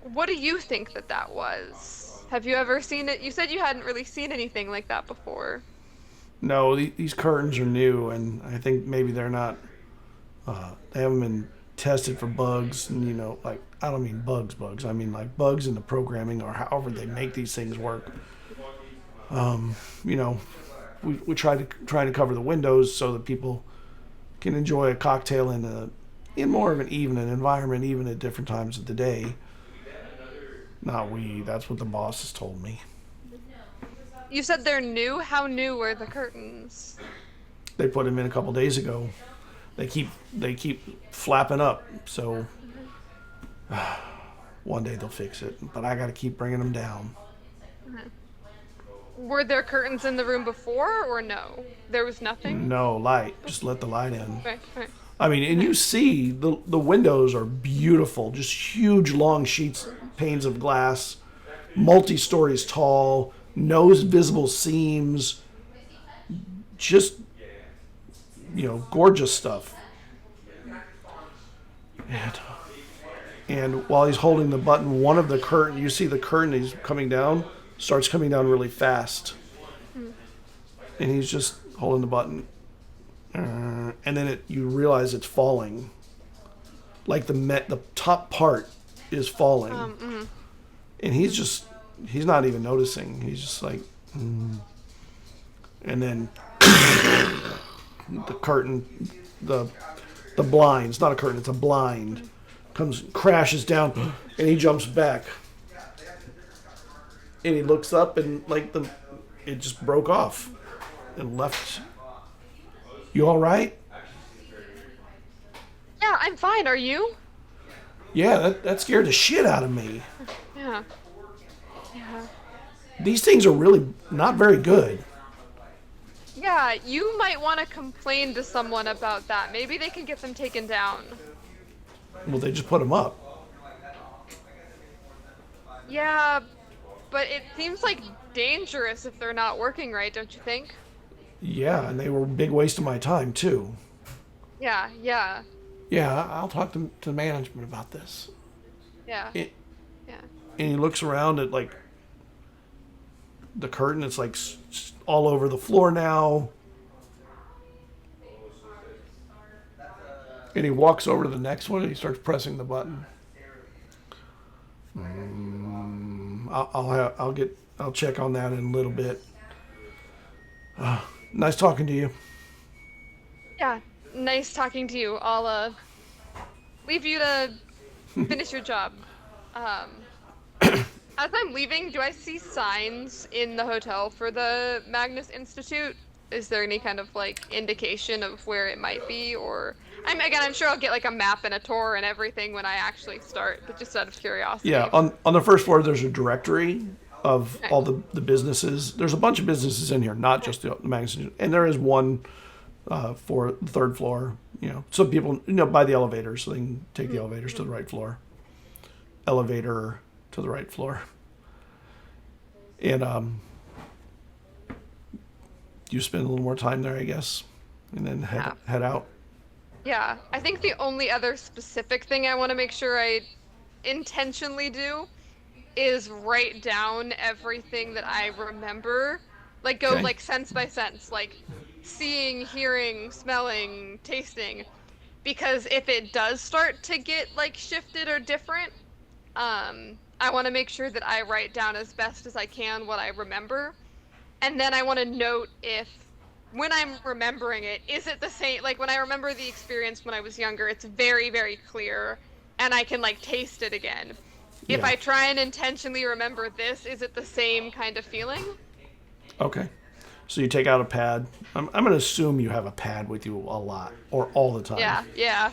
What do you think that was? Have you ever seen it? You said you hadn't really seen anything like that before. No, these curtains are new, and I think maybe they're not. They haven't been tested for bugs, and like I don't mean bugs. I mean like bugs in the programming or however they make these things work. We try to cover the windows so that people can enjoy a cocktail in more of an evening environment, even at different times of the day. Not we. That's what the boss has told me. You said they're new? How new were the curtains? They put them in a couple days ago. They keep flapping up. So one day they'll fix it. But I got to keep bringing them down. Were there curtains in the room before, or no? There was nothing? No light. Just let the light in. Right. I mean, and you see the windows are beautiful. Just huge, long panes of glass, multi-stories tall, no visible seams. Just, gorgeous stuff. And while he's holding the button, one of the curtain, you see the curtain he's coming down, starts coming down really fast. And he's just holding the button. And then you realize it's falling. Like the top part is falling. And he's not even noticing. He's just like, And then the curtain, the blind, it's not a curtain, it's a blind, crashes down, and he jumps back. And he looks up, and it just broke off and left. You all right? Yeah, I'm fine. Are you? Yeah, that scared the shit out of me. Yeah. These things are really not very good. Yeah, you might want to complain to someone about that. Maybe they can get them taken down. Well, they just put them up. Yeah, but it seems like dangerous if they're not working right, don't you think? Yeah, and they were a big waste of my time, too. Yeah. Yeah, I'll talk to management about this. Yeah. And he looks around at, the curtain. It's, all over the floor now. And he walks over to the next one, and he starts pressing the button. I'll check on that in a little bit. Nice talking to you. Yeah, nice talking to you. I'll leave you to finish your job. As I'm leaving, do I see signs in the hotel for the Magnus Institute? Is there any kind of indication of where it might be, or I'm sure I'll get a map and a tour and everything when I actually start, but just out of curiosity. Yeah, on the first floor there's a directory of all the businesses. There's a bunch of businesses in here, not just the Magnus Institute, and there is one for the third floor. Some people by the elevator, so they can take the elevators to the right floor. Elevator to the right floor. And you spend a little more time there, I guess, and then head out. Yeah, I think the only other specific thing I want to make sure I intentionally do is write down everything that I remember. Go sense by sense, seeing, hearing, smelling, tasting. Because if it does start to get shifted or different, I want to make sure that I write down as best as I can what I remember. And then I want to note if, when I'm remembering it, is it the same? When I remember the experience when I was younger, it's very, very clear, and I can taste it again. if Yeah. I try and intentionally remember this, is it the same kind of feeling? Okay. So you take out a pad. I'm going to assume you have a pad with you a lot or all the time. Yeah.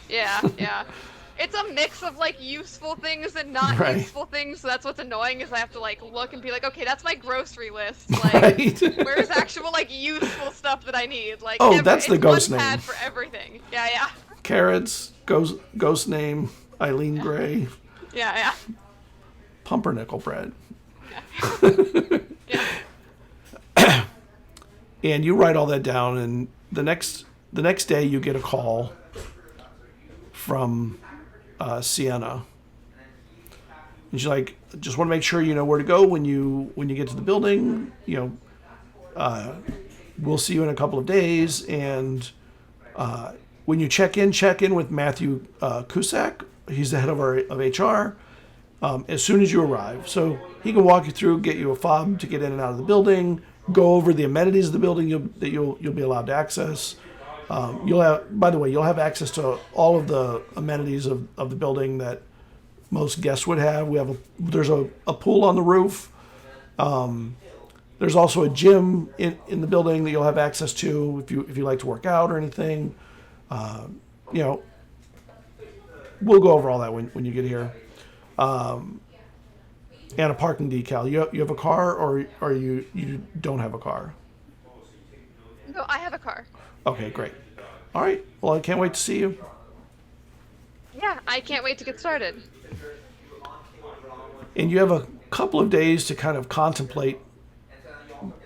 It's a mix of like useful things and not Right. useful things. So that's what's annoying is I have to like look and be like, okay, that's my grocery list. Like, Right. where's actual like useful stuff that I need? Like, Oh, that's the it's ghost one name. pad for everything. Yeah. Carrots, ghost name, Eileen Gray, Yeah. pumpernickel bread. Yeah. And you write all that down, and the next day you get a call from Sienna. And she's like, just want to make sure you know where to go when you get to the building. You know, we'll see you in a couple of days, and when you check in with Matthew Cusack. He's the head of HR. As soon as you arrive, so he can walk you through, get you a fob to get in and out of the building, go over the amenities of the building that you'll be allowed to access. You'll have access to all of the amenities of the building that most guests would have. There's a pool on the roof. There's also a gym in the building that you'll have access to if you like to work out or anything. You know, we'll go over all that when you get here. And a parking decal. You have a car, or you don't have a car? No, I have a car. Okay, great. All right. Well, I can't wait to see you. Yeah, I can't wait to get started. And you have a couple of days to kind of contemplate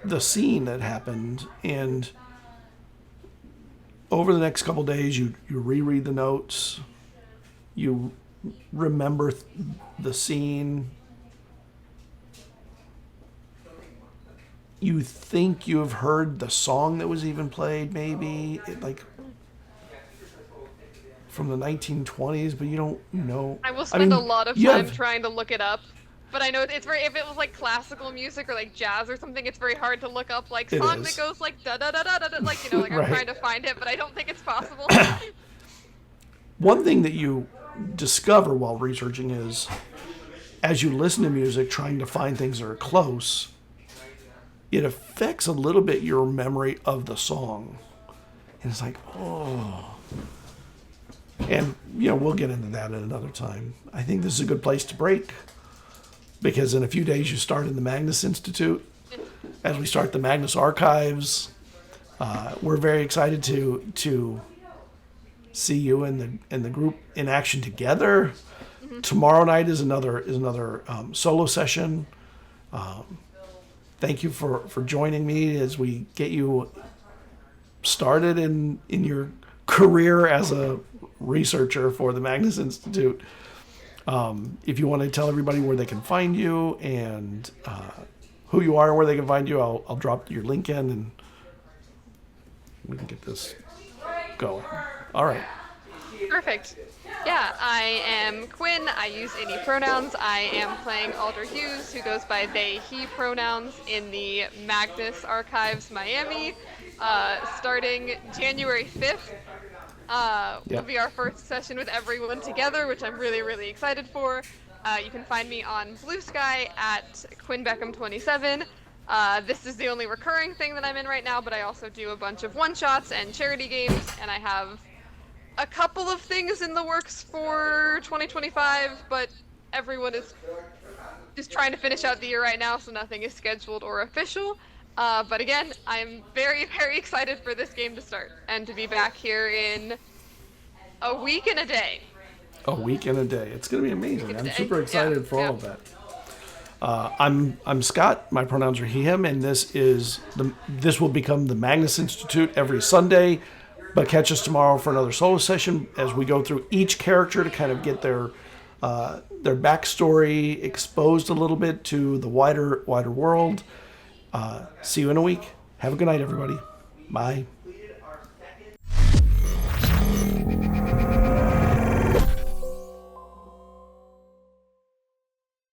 the scene that happened. And over the next couple of days, you reread the notes. You remember the scene. You think you have heard the song that was even played, maybe from the 1920s, but you don't know. I will spend a lot of you time have- trying to look it up. But I know it's very, if it was like classical music or like jazz or something, it's very hard to look up like It song is. that goes like da da da da da, like, you know, like Right. I'm trying to find it, but I don't think it's possible. One thing that you discover while researching is, as you listen to music, trying to find things that are close, it affects a little bit your memory of the song. And it's like, oh. And, you know, we'll get into that at another time. I think this is a good place to break, because in a few days you start in the Magnus Institute. As we start the Magnus Archives, we're very excited to see you and the group in action together. Mm-hmm. Tomorrow night is another solo session. Thank you for joining me as we get you started in your career as a researcher for the Magnus Institute. If you want to tell everybody where they can find you and who you are and where they can find you, I'll drop your link in and we can get this going. All right. Perfect. Yeah, I am Quinn. I use any pronouns. I am playing Alder Hughes, who goes by they, he pronouns in the Magnus Archives Miami, starting January 5th. Will be our first session with everyone together, which I'm really, really excited for. You can find me on Bluesky at Quinn Beckham 27. This is the only recurring thing that I'm in right now, but I also do a bunch of one-shots and charity games, and I have a couple of things in the works for 2025, but everyone is just trying to finish out the year right now, so nothing is scheduled or official. But again, I'm very, very excited for this game to start and to be back here in a week and a day. A week and a day. It's going to be amazing. I'm super excited for all of that. I'm Scott. My pronouns are he, him, and this will become the Magnus Institute every Sunday. But catch us tomorrow for another solo session as we go through each character to kind of get their backstory exposed a little bit to the wider world. See you in a week. Have a good night, everybody. Bye.